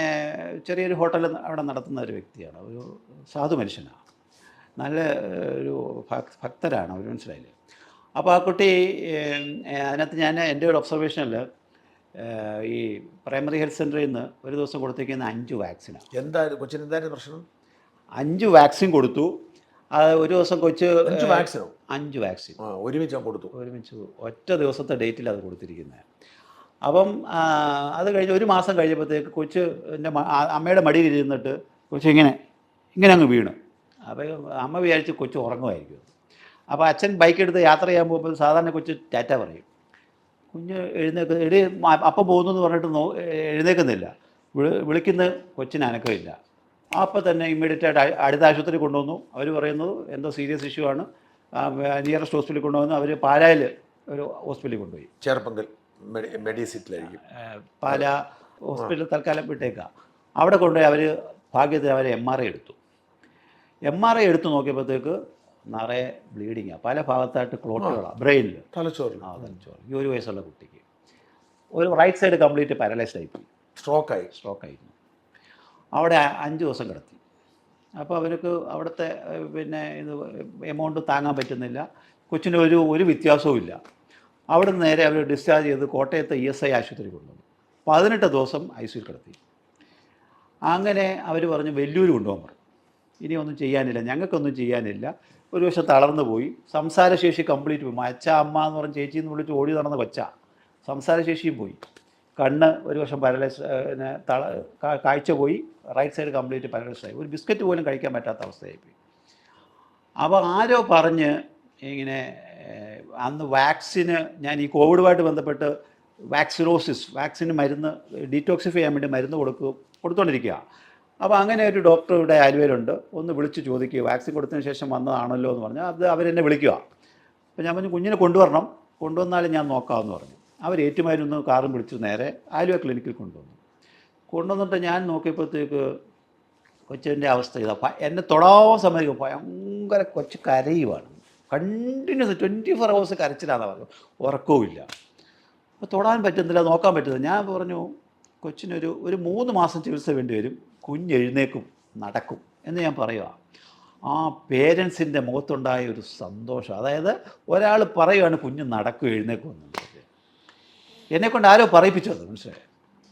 ചെറിയൊരു ഹോട്ടൽ അവിടെ നടത്തുന്ന ഒരു വ്യക്തിയാണ്, ഒരു സാധു മനുഷ്യനാണ്, നല്ല ഒരു ഭക്തരാണ് അവർ, മനസ്സിലായില്ലേ. അപ്പോൾ ആ കുട്ടി അതിനകത്ത് ഞാൻ എൻ്റെ ഒരു ഒബ്സർവേഷനിൽ ഈ പ്രൈമറി ഹെൽത്ത് സെൻ്ററിൽ നിന്ന് ഒരു ദിവസം കൊടുത്തേക്കുന്ന 5 വാക്സിനാണ്. എന്തായാലും കൊച്ചിന് എന്തായാലും പ്രശ്നം? 5 വാക്സിൻ കൊടുത്തു. അത് ഒരു ദിവസം കൊച്ച് 5 വാക്സിനോ? 5 വാക്സിൻ ഒരുമിച്ച് ഒറ്റ ദിവസത്തെ ഡേറ്റിൽ അത് കൊടുത്തിരിക്കുന്നത്. അപ്പം അത് കഴിഞ്ഞ് 1 മാസം കഴിഞ്ഞപ്പോഴത്തേക്ക് കൊച്ച് എൻ്റെ അമ്മയുടെ മടിയിൽ ഇരുന്നിട്ട് കൊച്ച് ഇങ്ങനെ അങ്ങ് വീണു. അപ്പോൾ അമ്മ വിചാരിച്ച് കൊച്ച് ഉറങ്ങുമായിരിക്കും. അപ്പോൾ അച്ഛൻ ബൈക്ക് എടുത്ത് യാത്ര ചെയ്യാൻ പോകുമ്പോൾ സാധാരണ കൊച്ച് ടാറ്റ പറയും. കുഞ്ഞ് അപ്പം പോകുന്നു എന്ന് പറഞ്ഞിട്ട് എഴുന്നേൽക്കുന്നില്ല. വിളിക്കുന്ന കൊച്ചിന് അനക്കമില്ല. അപ്പോൾ തന്നെ ഇമ്മീഡിയറ്റായിട്ട് അടുത്ത ആശുപത്രി കൊണ്ടുവന്നു. അവർ പറയുന്നത് എന്തോ സീരിയസ് ഇഷ്യൂ ആണ്, നിയറസ്റ്റ് ഹോസ്പിറ്റലിൽ കൊണ്ടുവന്നു. അവർ പാലായിൽ ഒരു ഹോസ്പിറ്റലിൽ കൊണ്ടുപോയി. ചേർപ്പങ്കൽ മെഡിസിറ്റിലായിരിക്കും. പാല ഹോസ്പിറ്റലിൽ തൽക്കാലം വിട്ടേക്കാം. അവിടെ കൊണ്ടുപോയി അവർ ഭാഗ്യത്തിന് അവർ MRI എടുത്തു. MRI എടുത്ത് നോക്കിയപ്പോഴത്തേക്ക് നിറയെ ബ്ലീഡിങ്ങാണ്, പല ഭാഗത്തായിട്ട് ക്ലോട്ടുകളാണ് ബ്രെയിനിൽ, തലച്ചോറ്. 1 വയസ്സുള്ള കുട്ടിക്ക് ഒരു റൈറ്റ് സൈഡ് കംപ്ലീറ്റ് പാരലൈസ്ഡ് ആയിപ്പോയി, സ്ട്രോക്കായിരുന്നു. അവിടെ 5 ദിവസം കിടത്തി. അപ്പോൾ അവർക്ക് അവിടുത്തെ പിന്നെ ഇത് എമൗണ്ട് താങ്ങാൻ പറ്റുന്നില്ല. കൊച്ചിന് ഒരു വ്യത്യാസവും ഇല്ല. അവിടെ നിന്ന് നേരെ അവർ ഡിസ്ചാർജ് ചെയ്ത് കോട്ടയത്തെ ESI ആശുപത്രി കൊണ്ടുവന്നു. 18 ദിവസം ICU കിടത്തി. അങ്ങനെ അവർ പറഞ്ഞു വെല്ലൂർ കൊണ്ടുപോകാൻ പറഞ്ഞു. ഇനി ഒന്നും ചെയ്യാനില്ല, ഞങ്ങൾക്കൊന്നും ചെയ്യാനില്ല. ഒരു വർഷം തളർന്നു പോയി, സംസാരശേഷി കംപ്ലീറ്റ് പോയി. അച്ഛ അമ്മ എന്ന് പറഞ്ഞ് ചേച്ചിന്ന് വിളിച്ച് ഓടി നടന്ന കൊച്ചാ, സംസാരശേഷിയും പോയി. കണ്ണ് ഒരു വർഷം പാരലൈസ്, കാഴ്ച പോയി, റൈറ്റ് സൈഡ് കംപ്ലീറ്റ് പാരലൈസ്ഡായി. ഒരു ബിസ്ക്കറ്റ് പോലും കഴിക്കാൻ പറ്റാത്ത അവസ്ഥയായിപ്പോയി. അപ്പോൾ ആരോ പറഞ്ഞ് ഇങ്ങനെ അന്ന് വാക്സിന്, ഞാൻ ഈ കോവിഡുമായിട്ട് ബന്ധപ്പെട്ട് വാക്സിന് മരുന്ന് ഡീറ്റോക്സിഫൈ ചെയ്യാൻ വേണ്ടി മരുന്ന് കൊടുത്തുകൊണ്ടിരിക്കുക. അപ്പോൾ അങ്ങനെ ഒരു ഡോക്ടർ ഇവിടെ ആലുവയിലുണ്ട്, ഒന്ന് വിളിച്ച് ചോദിക്കുക, വാക്സിൻ കൊടുത്തതിന് ശേഷം വന്നതാണല്ലോ എന്ന് പറഞ്ഞാൽ അത് അവരെന്നെ വിളിക്കുക. അപ്പോൾ ഞാൻ പറഞ്ഞു കുഞ്ഞിനെ കൊണ്ടുവന്നാലും ഞാൻ നോക്കാമെന്ന് പറഞ്ഞു. അവർ ഏറ്റുമാനൂരിൽ കാറും പിടിച്ച് നേരെ ആലുവ ക്ലിനിക്കിൽ കൊണ്ടുവന്നിട്ട് ഞാൻ നോക്കിയപ്പോഴത്തേക്ക് കൊച്ചിൻ്റെ അവസ്ഥ ഇതാ. എന്നെ തൊടാൻ സമയത്ത് ഭയങ്കര കൊച്ച് കരയുവാണ്, കണ്ടിന്യൂസ് 24 hours കരച്ചിലാണെന്ന് പറഞ്ഞു, ഉറക്കവുമില്ല. അപ്പോൾ തൊടാൻ പറ്റുന്നില്ല, നോക്കാൻ പറ്റുന്നില്ല. ഞാൻ പറഞ്ഞു കൊച്ചിനൊരു 3 മാസം ചികിത്സ വേണ്ടി വരും, കുഞ്ഞ് എഴുന്നേക്കും, നടക്കും എന്ന് ഞാൻ പറയുക. ആ പേരൻസിൻ്റെ മുഖത്തുണ്ടായ ഒരു സന്തോഷം, അതായത് ഒരാൾ പറയുകയാണ് കുഞ്ഞ് നടക്കും എഴുന്നേക്കും എന്നുള്ളത്, എന്നെക്കൊണ്ട് ആരോ പറയിപ്പിച്ചത്, മനസ്സിലായി.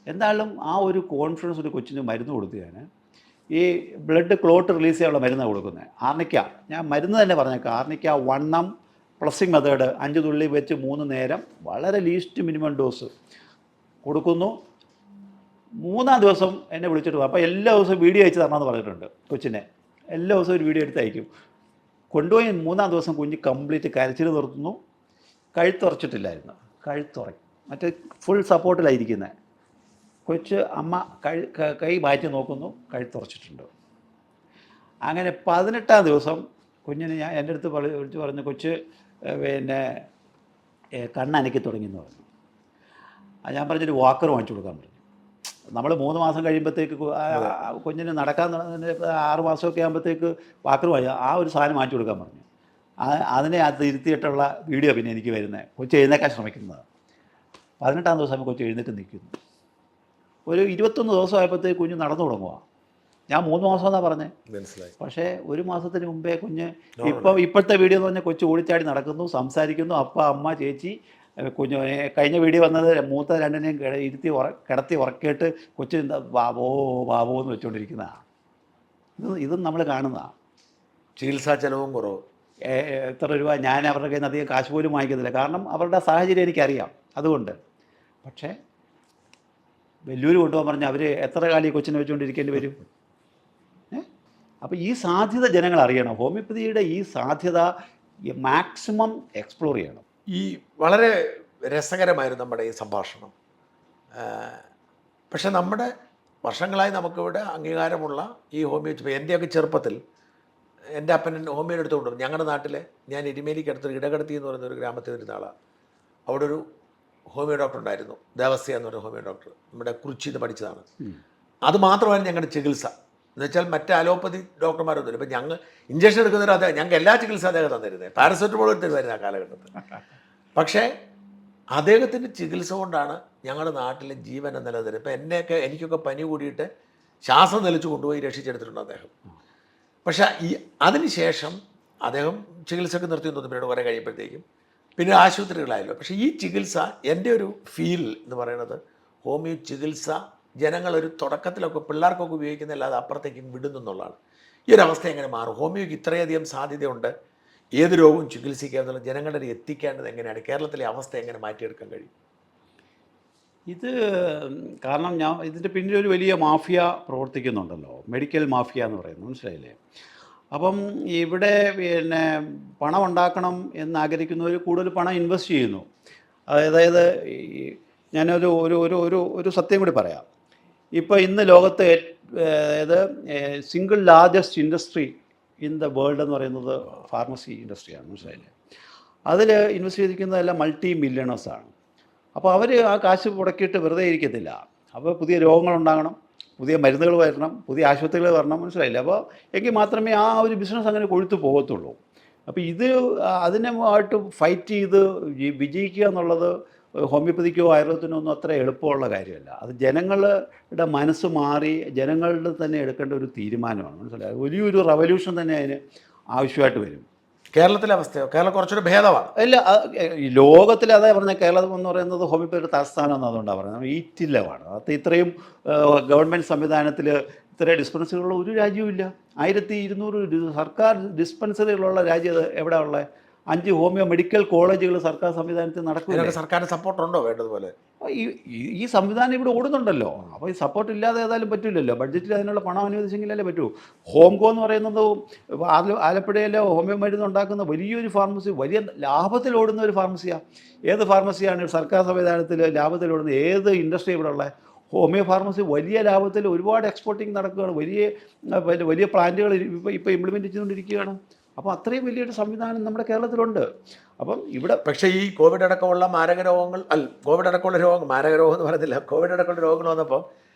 എന്തായാലും ആ ഒരു കോൺഫിഡൻസ് ഒരു കൊച്ചിന് മരുന്ന് കൊടുക്കുകയാണ്. ഈ ബ്ലഡ് ക്ലോട്ട് റിലീസ് ചെയ്യാനുള്ള മരുന്നാണ് കൊടുക്കുന്നത്, ആർണിക്ക. ഞാൻ മരുന്ന് തന്നെ പറഞ്ഞേക്കാം, ആർണിക്ക 1M പ്ലസിങ് മെത്തേഡ് 5 തുള്ളി വെച്ച് 3 നേരം വളരെ ലീസ്റ്റ് മിനിമം ഡോസ് കൊടുക്കുന്നു. 3-ാം ദിവസം എന്നെ വിളിച്ചിട്ട് പോകും. അപ്പോൾ എല്ലാ ദിവസവും വീഡിയോ അയച്ച് തരണമെന്ന് പറഞ്ഞിട്ടുണ്ട് കൊച്ചിനെ. എല്ലാ ദിവസവും ഒരു വീഡിയോ എടുത്ത് അയക്കും. കൊണ്ടുപോയി 3-ാം ദിവസം കുഞ്ഞ് കംപ്ലീറ്റ് കരച്ചിൽ നിർത്തുന്നു. കഴുത്തുറച്ചിട്ടില്ലായിരുന്നു, കഴുത്തുറക്കും, മറ്റേ ഫുൾ സപ്പോർട്ടിലായിരിക്കുന്നത്. കൊച്ച് അമ്മ കൈ മാറ്റി നോക്കുന്നു, കഴുത്തുറച്ചിട്ടുണ്ട്. അങ്ങനെ 18-ാം ദിവസം കുഞ്ഞിന് ഞാൻ എൻ്റെ അടുത്ത് വിളിച്ച് പറഞ്ഞു കൊച്ച് പിന്നെ കണ്ണനക്കി തുടങ്ങിയെന്ന് പറഞ്ഞു. ഞാൻ പറഞ്ഞൊരു വാക്കർ വാങ്ങിച്ചു കൊടുക്കാൻ പറഞ്ഞു. നമ്മൾ 3 മാസം കഴിയുമ്പോഴത്തേക്ക് കുഞ്ഞിന് നടക്കാൻ 6 മാസമൊക്കെ ആകുമ്പോഴത്തേക്ക് വാക്കർ വാങ്ങി ആ ഒരു സാധനം വാങ്ങിച്ചു കൊടുക്കാൻ പറഞ്ഞു. അതിനെ അത് ഇരുത്തിയിട്ടുള്ള വീഡിയോ പിന്നെ എനിക്ക് വരുന്നത്. കൊച്ചു എഴുന്നേക്കാൻ ശ്രമിക്കുന്നത്. 18-ാം ദിവസം കൊച്ചു എഴുന്നേറ്റ് നിൽക്കുന്നു. ഒരു 21 ദിവസമായപ്പോഴത്തേക്ക് കുഞ്ഞ് നടന്നു തുടങ്ങുക. ഞാൻ 3 മാസം എന്നാണ് പറഞ്ഞത്. മനസ്സിലായി. പക്ഷേ 1 മാസത്തിന് മുമ്പേ കുഞ്ഞ് ഇപ്പോഴത്തെ വീഡിയോ എന്ന് പറഞ്ഞാൽ കൊച്ചു ഓടിച്ചാടി നടക്കുന്നു, സംസാരിക്കുന്നു, അപ്പ അമ്മ ചേച്ചി. കുഞ്ഞ് കഴിഞ്ഞ വീഡിയോ വന്നത് മൂത്ത രണ്ടിനെയും ഇരുത്തി കിടത്തി ഉറക്കിയിട്ട് കൊച്ചു ബാബോ ബാബോ എന്ന് വെച്ചുകൊണ്ടിരിക്കുന്നതാണ്. ഇതും നമ്മൾ കാണുന്നതാണ്. ചികിത്സാ ചെലവും കുറവ്. എത്ര രൂപ ഞാൻ അവരുടെ കയ്യിൽ നിന്ന് അധികം കാശ് പോലും വാങ്ങിക്കുന്നില്ല. കാരണം അവരുടെ സാഹചര്യം എനിക്കറിയാം. അതുകൊണ്ട് പക്ഷേ വെല്ലൂർ കൊണ്ടുപോകാൻ പറഞ്ഞാൽ അവർ എത്ര കാലം ഈ കൊച്ചിനെ വെച്ചുകൊണ്ടിരിക്കേണ്ടി വരും? അപ്പോൾ ഈ സാധ്യത ജനങ്ങൾ അറിയണം. ഹോമിയോപ്പതിയുടെ ഈ സാധ്യത മാക്സിമം എക്സ്പ്ലോർ ചെയ്യണം. ഈ വളരെ രസകരമായിരുന്നു നമ്മുടെ ഈ സംഭാഷണം. പക്ഷെ നമ്മുടെ വർഷങ്ങളായി നമുക്കിവിടെ അംഗീകാരമുള്ള ഈ ഹോമിയോ, എൻ്റെയൊക്കെ ചെറുപ്പത്തിൽ എൻ്റെ അപ്പൻ ഹോമിയോ എടുത്തുകൊണ്ട് ഞങ്ങളുടെ നാട്ടിൽ ഞാൻ എരുമേലിക്കടുത്തൊരു ഇടകടത്തി എന്ന് പറയുന്ന ഒരു ഗ്രാമത്തിൽ വരുന്ന ആളാണ്. അവിടെ ഒരു ഹോമിയോ ഡോക്ടർ ഉണ്ടായിരുന്നു, ദേവസ്യ എന്ന് പറയുന്ന ഹോമിയോ ഡോക്ടർ. നമ്മുടെ കുറിച്ചിന്ന് പഠിച്ചതാണ്. അത് മാത്രമായിരുന്നു ഞങ്ങളുടെ ചികിത്സ. എന്നുവെച്ചാൽ മറ്റ് അലോപ്പതി ഡോക്ടർമാരൊന്നുമില്ല. ഇപ്പം ഞങ്ങൾ ഇഞ്ചക്ഷൻ എടുക്കുന്നവരും അദ്ദേഹം, ഞങ്ങൾക്ക് എല്ലാ ചികിത്സ അദ്ദേഹം തന്നിരുന്നത്. പാരസെറ്റമോൾ തരുമായിരുന്നു ആ കാലഘട്ടത്തിൽ. പക്ഷേ അദ്ദേഹത്തിൻ്റെ ചികിത്സ കൊണ്ടാണ് ഞങ്ങളുടെ നാട്ടിലെ ജീവൻ നിലനിന്നത്. ഇപ്പം എനിക്കൊക്കെ പനി കൂടിയിട്ട് ശ്വാസം നിലച്ച് കൊണ്ടുപോയി രക്ഷിച്ചെടുത്തിട്ടുണ്ട് അദ്ദേഹം. പക്ഷേ അതിനുശേഷം അദ്ദേഹം ചികിത്സയൊക്കെ നിർത്തി തോന്നി പിന്നീട് കുറേ കഴിയുമ്പോഴത്തേക്കും പിന്നെ ആശുപത്രികളായല്ലോ. പക്ഷേ ഈ ചികിത്സ എൻ്റെ ഒരു ഫീൽ എന്ന് പറയുന്നത് ഹോമിയോ ചികിത്സ ജനങ്ങളൊരു തുടക്കത്തിലൊക്കെ പിള്ളേർക്കൊക്കെ ഉപയോഗിക്കുന്നതല്ലാതെ അപ്പുറത്തേക്കും വിടുന്നു എന്നുള്ളതാണ്. ഈ ഒരു അവസ്ഥ എങ്ങനെ മാറും? ഹോമിയോയ്ക്ക് ഇത്രയധികം സാധ്യതയുണ്ട്, ഏത് രോഗവും ചികിത്സിക്കാമെന്നുള്ള ജനങ്ങളുടെ എത്തിക്കേണ്ടത് എങ്ങനെയാണ്? കേരളത്തിലെ അവസ്ഥ എങ്ങനെ മാറ്റിയെടുക്കാൻ കഴിയും? ഇത് കാരണം ഇതിൻ്റെ പിന്നിൽ ഒരു വലിയ മാഫിയ പ്രവർത്തിക്കുന്നുണ്ടല്ലോ, മെഡിക്കൽ മാഫിയ എന്ന് പറയുന്നത്, മനസ്സിലായില്ലേ? അപ്പം ഇവിടെ പിന്നെ പണം ഉണ്ടാക്കണം എന്നാഗ്രഹിക്കുന്നവർ കൂടുതൽ പണം ഇൻവെസ്റ്റ് ചെയ്യുന്നു. അതായത് ഞാനൊരു ഒരു ഒരു ഒരു ഒരു സത്യം കൂടി പറയാം. ഇപ്പോൾ ഇന്ന് ലോകത്തെ അതായത് single largest industry in the world എന്ന് പറയുന്നത് ഫാർമസി ഇൻഡസ്ട്രിയാണ്, മനസ്സിലായില്ലേ? അതിൽ ഇൻവെസ്റ്റ് ചെയ്തിരിക്കുന്നതെല്ലാം മൾട്ടി മില്യണേഴ്സാണ്. അപ്പോൾ അവർ ആ കാശ് മുടക്കിയിട്ട് വെറുതെ ഇരിക്കത്തില്ല. അപ്പോൾ പുതിയ രോഗങ്ങളുണ്ടാകണം, പുതിയ മരുന്നുകൾ വരണം, പുതിയ ആശുപത്രികൾ വരണം, മനസ്സിലായില്ല? അപ്പോൾ എങ്കിൽ മാത്രമേ ആ ഒരു ബിസിനസ് അങ്ങനെ കൊഴുത്തു പോകത്തുള്ളൂ. അപ്പോൾ അതിനുമായിട്ട് ഫൈറ്റ് ചെയ്ത് വിജയിക്കുക എന്നുള്ളത് ഹോമിയോപ്പതിക്കോ ആയുർവേദത്തിനോ ഒന്നും അത്ര എളുപ്പമുള്ള കാര്യമല്ല. അത് ജനങ്ങളുടെ മനസ്സ് മാറി ജനങ്ങളുടെ തന്നെ എടുക്കേണ്ട ഒരു തീരുമാനമാണ്, മനസ്സിലായി? വലിയൊരു റവല്യൂഷൻ തന്നെ അതിന് ആവശ്യമായിട്ട് വരും. കേരളത്തിലെ അവസ്ഥയോ? കേരളം കുറച്ചൊരു ഭേദമാണ്. അല്ല, ഈ ലോകത്തിൽ അതാ പറഞ്ഞ കേരളം എന്ന് പറയുന്നത് ഹോമിയോപ്പതിയുടെ തലസ്ഥാനം എന്ന് അതുകൊണ്ടാണ് പറയുന്നത്. ഈറ്റില്ലമാണ്. അത് ഇത്രയും ഗവൺമെൻറ് സംവിധാനത്തിൽ ഇത്രയും ഡിസ്പെൻസറികളുള്ള ഒരു രാജ്യവുമില്ല. 1200 സർക്കാർ ഡിസ്പെൻസറികളുള്ള രാജ്യം എവിടെ ഉള്ളത്? 5 ഹോമിയോ മെഡിക്കൽ കോളേജുകൾ സർക്കാർ സംവിധാനത്തിൽ നടക്കില്ല. സർക്കാരിന് സപ്പോർട്ടുണ്ടോ വേണ്ടതുപോലെ? ഈ സംവിധാനം ഇവിടെ ഓടുന്നുണ്ടല്ലോ. അപ്പോൾ ഈ സപ്പോർട്ട് ഇല്ലാതെ ഏതായാലും പറ്റില്ലല്ലോ. ബഡ്ജറ്റിൽ അതിനുള്ള പണം അനുവദിച്ചെങ്കിലല്ലേ പറ്റൂ. ഹോംകോ എന്ന് പറയുന്നത് ആലപ്പുഴയിലെ ഹോമിയോ മരുന്ന് ഉണ്ടാക്കുന്ന വലിയൊരു ഫാർമസി, വലിയ ലാഭത്തിൽ ഓടുന്ന ഒരു ഫാർമസിയാണ്. ഏത് ഫാർമസിയാണ് സർക്കാർ സംവിധാനത്തിൽ ലാഭത്തിൽ ഓടുന്നത്? ഏത് ഇൻഡസ്ട്രി ഇവിടെ ഉള്ളത്? ഹോമിയോ ഫാർമസി വലിയ ലാഭത്തിൽ ഒരുപാട് എക്സ്പോർട്ടിങ് നടക്കുകയാണ്. വലിയ പ്ലാന്റുകൾ ഇപ്പോൾ ഇംപ്ലിമെൻറ്റ് ചെയ്തുകൊണ്ടിരിക്കുകയാണ്. അപ്പോൾ അത്രയും വലിയൊരു സംവിധാനം നമ്മുടെ കേരളത്തിലുണ്ട്. അപ്പം ഇവിടെ പക്ഷേ ഈ കോവിഡ് അടക്കമുള്ള മാരക രോഗങ്ങൾ കോവിഡ് അടക്കമുള്ള മാരക രോഗം എന്ന് പറയുന്നില്ല, കോവിഡ് അടക്കമുള്ള രോഗങ്ങൾ വന്നപ്പോൾ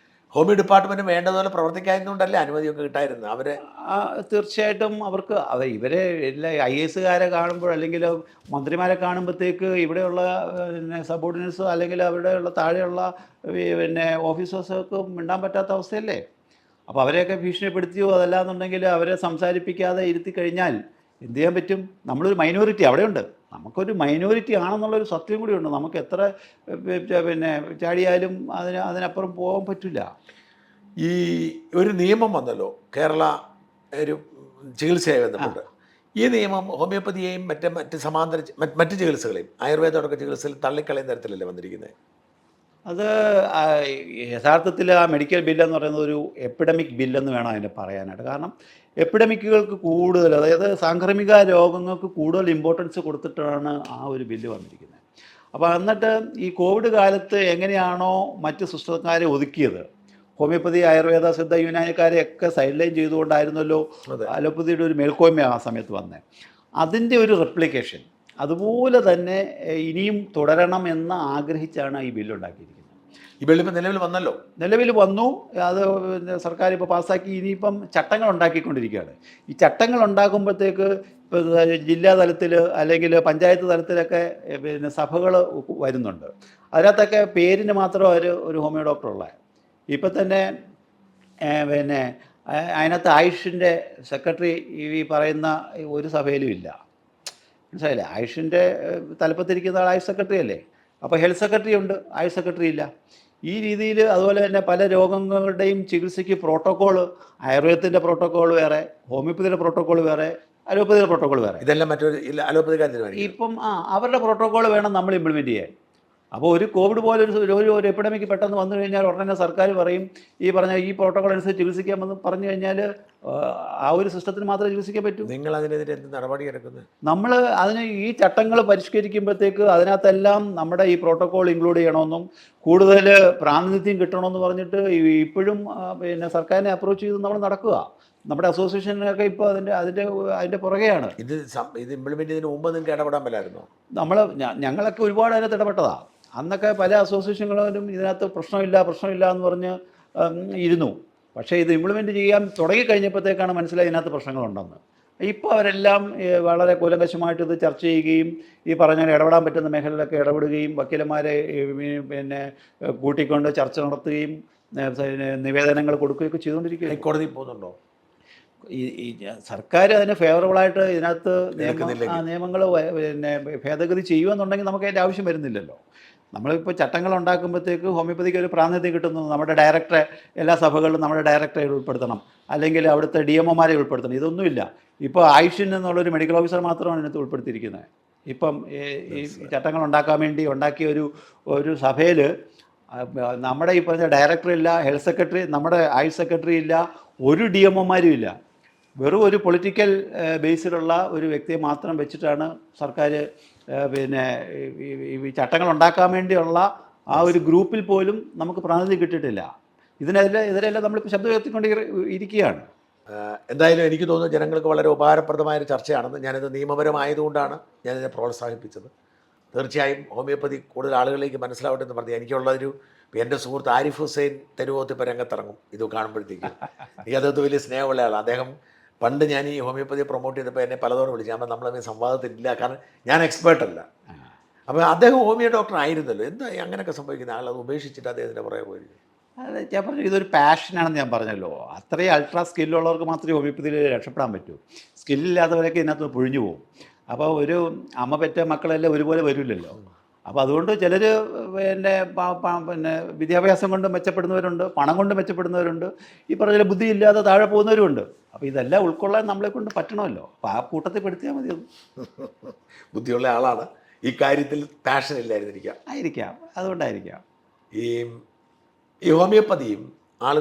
ഹോമിയോ ഡിപ്പാർട്ട്മെൻറ്റ് വേണ്ടതുപോലെ പ്രവർത്തിക്കാത്തതുകൊണ്ടല്ലേ അനുമതിയൊക്കെ കിട്ടായിരുന്നു അവരെ? തീർച്ചയായിട്ടും അവർക്ക് ഇവരെ എല്ലാ IAS കാണുമ്പോൾ അല്ലെങ്കിൽ മന്ത്രിമാരെ കാണുമ്പോഴത്തേക്ക് ഇവിടെയുള്ള സബോർഡിനേറ്റ്സ് അല്ലെങ്കിൽ അവിടെയുള്ള താഴെയുള്ള ഓഫീസേഴ്സൊക്കെ മിണ്ടാൻ പറ്റാത്ത അവസ്ഥയല്ലേ? അപ്പോൾ അവരെയൊക്കെ ഭീഷണിപ്പെടുത്തിയോ അതല്ലാന്നുണ്ടെങ്കിൽ അവരെ സംസാരിപ്പിക്കാതെ ഇരുത്തി കഴിഞ്ഞാൽ എന്ത് ചെയ്യാൻ പറ്റും? നമ്മളൊരു മൈനോറിറ്റി അവിടെയുണ്ട്. നമുക്കൊരു മൈനോറിറ്റി ആണെന്നുള്ളൊരു സത്യം കൂടിയുണ്ട്. നമുക്ക് എത്ര ചാടിയാലും അതിനപ്പുറം പോകാൻ പറ്റില്ല. ഈ ഒരു നിയമം വന്നല്ലോ കേരള ഒരു ചികിത്സയായി ബന്ധപ്പെട്ട്. ഈ നിയമം ഹോമിയോപ്പതിയെയും മറ്റ് സമാന്തര മറ്റ് ചികിത്സകളെയും ആയുർവേദമൊക്കെ ചികിത്സയിൽ തള്ളിക്കളയുന്ന തരത്തിലല്ലേ വന്നിരിക്കുന്നത്? അത് യഥാർത്ഥത്തിൽ ആ മെഡിക്കൽ ബില്ലെന്ന് പറയുന്നത് ഒരു എപ്പിഡമിക് ബില്ലെന്ന് വേണം അതിനെ പറയാനായിട്ട്. കാരണം എപ്പിഡമിക്കുകൾക്ക് കൂടുതൽ, അതായത് സാംക്രമിക രോഗങ്ങൾക്ക് കൂടുതൽ ഇമ്പോർട്ടൻസ് കൊടുത്തിട്ടാണ് ആ ഒരു ബില്ല് വന്നിരിക്കുന്നത്. അപ്പോൾ എന്നിട്ട് ഈ കോവിഡ് കാലത്ത് എങ്ങനെയാണോ മറ്റ് സിസ്റ്റക്കാരെ ഒതുക്കിയത്, ഹോമിയോപ്പതി ആയുർവേദ സിദ്ധ യുനാനിക്കാരെയൊക്കെ സൈഡ് ലൈൻ ചെയ്തുകൊണ്ടായിരുന്നല്ലോ അലോപ്പതിയുടെ ഒരു മേൽക്കോയ്മ ആ സമയത്ത് വന്നത്. അതിൻ്റെ ഒരു റെപ്ലിക്കേഷൻ, അതുപോലെ തന്നെ ഇനിയും തുടരണമെന്ന് ആഗ്രഹിച്ചാണ് ഈ ബില്ലുണ്ടാക്കിയിരിക്കുന്നത്. ഈ ബില്ല് ഇപ്പം നിലവിൽ വന്നല്ലോ. നിലവിൽ വന്നു, അത് പിന്നെ സർക്കാർ ഇപ്പോൾ പാസ്സാക്കി, ഇനിയിപ്പം ചട്ടങ്ങൾ ഉണ്ടാക്കിക്കൊണ്ടിരിക്കുകയാണ്. ഈ ചട്ടങ്ങൾ ഉണ്ടാക്കുമ്പോഴത്തേക്ക് ഇപ്പോൾ ജില്ലാ തലത്തിൽ അല്ലെങ്കിൽ പഞ്ചായത്ത് തലത്തിലൊക്കെ പിന്നെ സഭകൾ വരുന്നുണ്ട്. അതിനകത്തൊക്കെ പേരിന് മാത്രം ഒരു ഹോമിയോ ഡോക്ടറുള്ള. ഇപ്പം തന്നെ പിന്നെ അതിനകത്ത് ആയുഷിൻ്റെ സെക്രട്ടറി ഈ പറയുന്ന ഒരു സഭയിലും ഇല്ല. മനസ്സിലായില്ലേ? ആയുഷിൻ്റെ തലപ്പത്തിരിക്കുന്ന ആൾ ആയുഷ് സെക്രട്ടറി അല്ലേ. അപ്പോൾ ഹെൽത്ത് സെക്രട്ടറി ഉണ്ട്, ആയുഷ് സെക്രട്ടറി ഇല്ല. ഈ രീതിയിൽ അതുപോലെ തന്നെ പല രോഗങ്ങളുടെയും ചികിത്സയ്ക്ക് പ്രോട്ടോക്കോൾ, ആയുർവേദത്തിൻ്റെ പ്രോട്ടോക്കോൾ വേറെ, ഹോമിയോപ്പതിയുടെ പ്രോട്ടോക്കോൾ വേറെ, അലോപ്പതിയുടെ പ്രോട്ടോക്കോൾ വേറെ. ഇതെല്ലാം മറ്റൊരു അലോപ്പതിക്കാർ തീരുമാനിക്കും. ഇപ്പം അവരുടെ പ്രോട്ടോക്കോൾ വേണം നമ്മൾ ഇംപ്ലിമെൻറ്റ് ചെയ്യാൻ. അപ്പോൾ ഒരു കോവിഡ് പോലെ ഒരു എപ്പിഡമിക് പെട്ടെന്ന് വന്നു കഴിഞ്ഞാൽ ഉടനെ സർക്കാർ പറയും ഈ പറഞ്ഞ ഈ പ്രോട്ടോക്കോൾ അനുസരിച്ച് ചികിത്സിക്കാമെന്ന് പറഞ്ഞു കഴിഞ്ഞാൽ ആ ഒരു സിസ്റ്റത്തിന് മാത്രമേ ചികിത്സിക്കാൻ പറ്റൂ. നിങ്ങൾ അതിനെതിരെ എന്ത് നടപടി എടുക്കുന്നത്? നമ്മൾ അതിന് ഈ ചട്ടങ്ങൾ പരിഷ്കരിക്കുമ്പോഴത്തേക്ക് അതിനകത്തെല്ലാം നമ്മുടെ ഈ പ്രോട്ടോക്കോൾ ഇൻക്ലൂഡ് ചെയ്യണമെന്നും കൂടുതൽ പ്രാതിനിധ്യം കിട്ടണമെന്ന് പറഞ്ഞിട്ട് ഇപ്പോഴും പിന്നെ സർക്കാരിനെ അപ്രോച്ച് ചെയ്ത് നമ്മൾ നടക്കുക. നമ്മുടെ അസോസിയേഷനൊക്കെ ഇപ്പോൾ അതിൻ്റെ പുറകെയാണ്. ഇത് ഇംപ്ലിമെന്റ് ചെയ്യുന്നതിന് മുമ്പ് നിങ്ങൾക്ക് ഇടപെടാൻ പറ്റായിരുന്നോ? ഞങ്ങളൊക്കെ ഒരുപാട് അതിനകത്ത് ഇടപെട്ടതാണ്. അന്നൊക്കെ പല അസോസിയേഷനുകളിലും ഇതിനകത്ത് പ്രശ്നമില്ല എന്ന് പറഞ്ഞ് ഇരുന്നു. പക്ഷേ ഇത് ഇംപ്ലിമെൻറ്റ് ചെയ്യാൻ തുടങ്ങിക്കഴിഞ്ഞപ്പോഴത്തേക്കാണ് മനസ്സിലായി ഇതിനകത്ത് പ്രശ്നങ്ങളുണ്ടെന്ന്. ഇപ്പോൾ അവരെല്ലാം വളരെ കൂലങ്കശമായിട്ട് ഇത് ചർച്ച ചെയ്യുകയും ഈ പറഞ്ഞ ഇടപെടാൻ പറ്റുന്ന മേഖലയിലൊക്കെ ഇടപെടുകയും വക്കീലന്മാരെ പിന്നെ കൂട്ടിക്കൊണ്ട് ചർച്ച നടത്തുകയും നിവേദനങ്ങൾ കൊടുക്കുകയൊക്കെ ചെയ്തുകൊണ്ടിരിക്കുകയും. ഹൈക്കോടതിയിൽ പോകുന്നുണ്ടോ? ഈ സർക്കാർ അതിന് ഫേവറബിളായിട്ട് ഇതിനകത്ത് നിയമങ്ങൾ പിന്നെ ഭേദഗതി ചെയ്യുമെന്നുണ്ടെങ്കിൽ നമുക്ക് അതിൻ്റെ ആവശ്യം വരുന്നില്ലല്ലോ. നമ്മളിപ്പോൾ ചട്ടങ്ങൾ ഉണ്ടാക്കുമ്പോഴത്തേക്ക് ഹോമിയോപ്പതിക്ക് ഒരു പ്രാതിനിധ്യം കിട്ടുന്നു. നമ്മുടെ ഡയറക്ടറെ എല്ലാ സഭകളിലും നമ്മുടെ ഡയറക്ടറെ ഉൾപ്പെടുത്തണം, അല്ലെങ്കിൽ അവിടുത്തെ DMOമാരെ ഉൾപ്പെടുത്തണം. ഇതൊന്നുമില്ല. ഇപ്പോൾ ആയുഷിൻ എന്നുള്ളൊരു മെഡിക്കൽ ഓഫീസർ മാത്രമാണ് ഇതിനകത്ത് ഉൾപ്പെടുത്തിയിരിക്കുന്നത്. ഇപ്പം ഈ ചട്ടങ്ങൾ ഉണ്ടാക്കാൻ വേണ്ടി ഉണ്ടാക്കിയ ഒരു സഭയിൽ നമ്മുടെ ഈ പറഞ്ഞ ഡയറക്ടർ ഇല്ല, ഹെൽത്ത് സെക്രട്ടറി, നമ്മുടെ ആയുഷ് സെക്രട്ടറി ഇല്ല, ഒരു DMOമാരും ഇല്ല. വെറും ഒരു പൊളിറ്റിക്കൽ ബേസിലുള്ള ഒരു വ്യക്തിയെ മാത്രം വെച്ചിട്ടാണ് സർക്കാർ പിന്നെ ഈ ചട്ടങ്ങൾ ഉണ്ടാക്കാൻ വേണ്ടിയുള്ള ആ ഒരു ഗ്രൂപ്പിൽ പോലും നമുക്ക് പ്രാതിനിധ്യം കിട്ടിയിട്ടില്ല. ഇതിനെല്ലാം നമ്മളിപ്പോൾ ശബ്ദം ഉയർത്തിക്കൊണ്ട് ഇരിക്കുകയാണ്. എന്തായാലും എനിക്ക് തോന്നുന്നു ജനങ്ങൾക്ക് വളരെ ഉപകാരപ്രദമായൊരു ചർച്ചയാണെന്ന്. ഞാനിത് നിയമപരമായതുകൊണ്ടാണ് ഞാനിതിനെ പ്രോത്സാഹിപ്പിച്ചത്. തീർച്ചയായും ഹോമിയോപ്പതി കൂടുതൽ ആളുകളിലേക്ക് മനസ്സിലാവട്ടെ എന്ന് പറഞ്ഞു. എനിക്കുള്ളൊരു എൻ്റെ സുഹൃത്ത് ആരിഫ് ഹുസൈൻ തെരുവോത്ത് ഇപ്പോൾ രംഗത്തിറങ്ങും ഇത് കാണുമ്പോഴത്തേക്കും. എനിക്കത് വലിയ സ്നേഹമുള്ള ആളാണ് അദ്ദേഹം. പണ്ട് ഞാൻ ഈ ഹോമിയോപ്പതിയെ പ്രൊമോട്ട് ചെയ്തപ്പോൾ എന്നെ പലതവണ വിളിച്ചു. ഞാൻ നമ്മളെ സംവാദത്തിലില്ല, കാരണം ഞാൻ എക്സ്പേർട്ടല്ല. അപ്പോൾ അദ്ദേഹം ഹോമിയോ ഡോക്ടർ ആയിരുന്നല്ലോ. എന്താ അങ്ങനെയൊക്കെ സംഭവിക്കുന്ന ആൾ അത് ഉപേക്ഷിച്ചിട്ട് അദ്ദേഹത്തിൻ്റെ പുറകെ പോയിരിക്കും? അതെ, ഞാൻ പറഞ്ഞു ഇതൊരു പാഷനാണെന്ന് ഞാൻ പറഞ്ഞല്ലോ. അത്രയും അൾട്രാ സ്കില്ലുള്ളവർക്ക് മാത്രമേ ഹോമിയോപ്പതിയിൽ രക്ഷപ്പെടാൻ പറ്റൂ. സ്കില്ലില്ലാത്തവരൊക്കെ ഇതിനകത്ത് പൊഴിഞ്ഞു പോകും. അപ്പോൾ ഒരു അമ്മ പെറ്റ മക്കളെല്ലാം ഒരുപോലെ വരില്ലല്ലോ. അപ്പോൾ അതുകൊണ്ട് ചിലർ പിന്നെ വിദ്യാഭ്യാസം കൊണ്ട് മെച്ചപ്പെടുന്നവരുണ്ട്, പണം കൊണ്ട് മെച്ചപ്പെടുന്നവരുണ്ട്, ഈ പറഞ്ഞ ബുദ്ധിയില്ലാതെ താഴെ പോകുന്നവരുമുണ്ട്. അപ്പോൾ ഇതെല്ലാം ഉൾക്കൊള്ളാൻ നമ്മളെ കൊണ്ട് പറ്റണമല്ലോ. അപ്പോൾ ആ കൂട്ടത്തിൽ പെടുത്തിയാൽ മതി. ബുദ്ധിയുള്ള ആളാണ്, ഈ കാര്യത്തിൽ പാഷൻ ഇല്ലായിരുന്നിരിക്കാം. ആയിരിക്കാം, അതുകൊണ്ടായിരിക്കാം. ഈ ഹോമിയോപ്പതിയും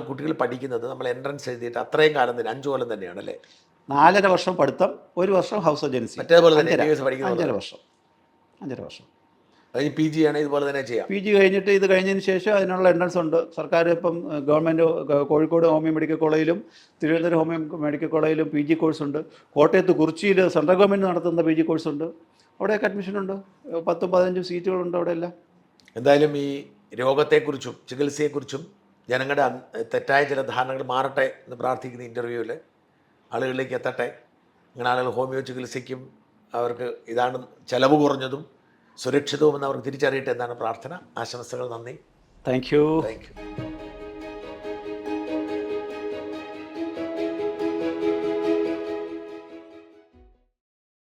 കുട്ടികൾ പഠിക്കുന്നത് നമ്മൾ എൻട്രൻസ് എഴുതിയിട്ട് അത്രയും കാലം തന്നെ 5 കൊല്ലം തന്നെയാണല്ലേ? 4.5 വർഷം പഠിത്തം, 1 വർഷം ഹൗസ് സർജൻസി. മറ്റേപോലെ തന്നെ പഠിക്കുന്നത് 5.5 വർഷം. അത് PG ആണ്, ഇതുപോലെ തന്നെ ചെയ്യാം. PG കഴിഞ്ഞിട്ട് ഇത് കഴിഞ്ഞതിന് ശേഷം അതിനുള്ള എൻട്രൻസ് ഉണ്ട്. സർക്കാർ ഇപ്പം ഗവൺമെൻറ് കോഴിക്കോട് ഹോമിയോ മെഡിക്കൽ കോളേജിലും തിരുവനന്തപുരം ഹോമിയോ മെഡിക്കൽ കോളേജിലും PG കോഴ്സുണ്ട്. കോട്ടയത്ത് കുറിച്ചിയിൽ സെൻട്രൽ ഗവൺമെൻറ് നടത്തുന്ന PG കോഴ്സുണ്ട്. അവിടെയൊക്കെ അഡ്മിഷനുണ്ട്. 10-15 സീറ്റുകളുണ്ട് അവിടെയെല്ലാം. എന്തായാലും ഈ രോഗത്തെക്കുറിച്ചും ചികിത്സയെക്കുറിച്ചും ജനങ്ങളുടെ തെറ്റായ ചില ധാരണകൾ മാറട്ടെ എന്ന് പ്രാർത്ഥിക്കുന്ന ഇൻ്റർവ്യൂവിൽ ആളുകളിലേക്ക് എത്തട്ടെ. അങ്ങനെ ആളുകൾ ഹോമിയോ ചികിത്സയ്ക്കും അവർക്ക് ഇതാണ് ചിലവ് കുറഞ്ഞതും സുരക്ഷിതവുമെന്ന് അവർക്ക് തിരിച്ചറിയട്ടെ എന്നാണ് പ്രാർത്ഥന. ആശംസകൾ. നന്ദി. Thank you.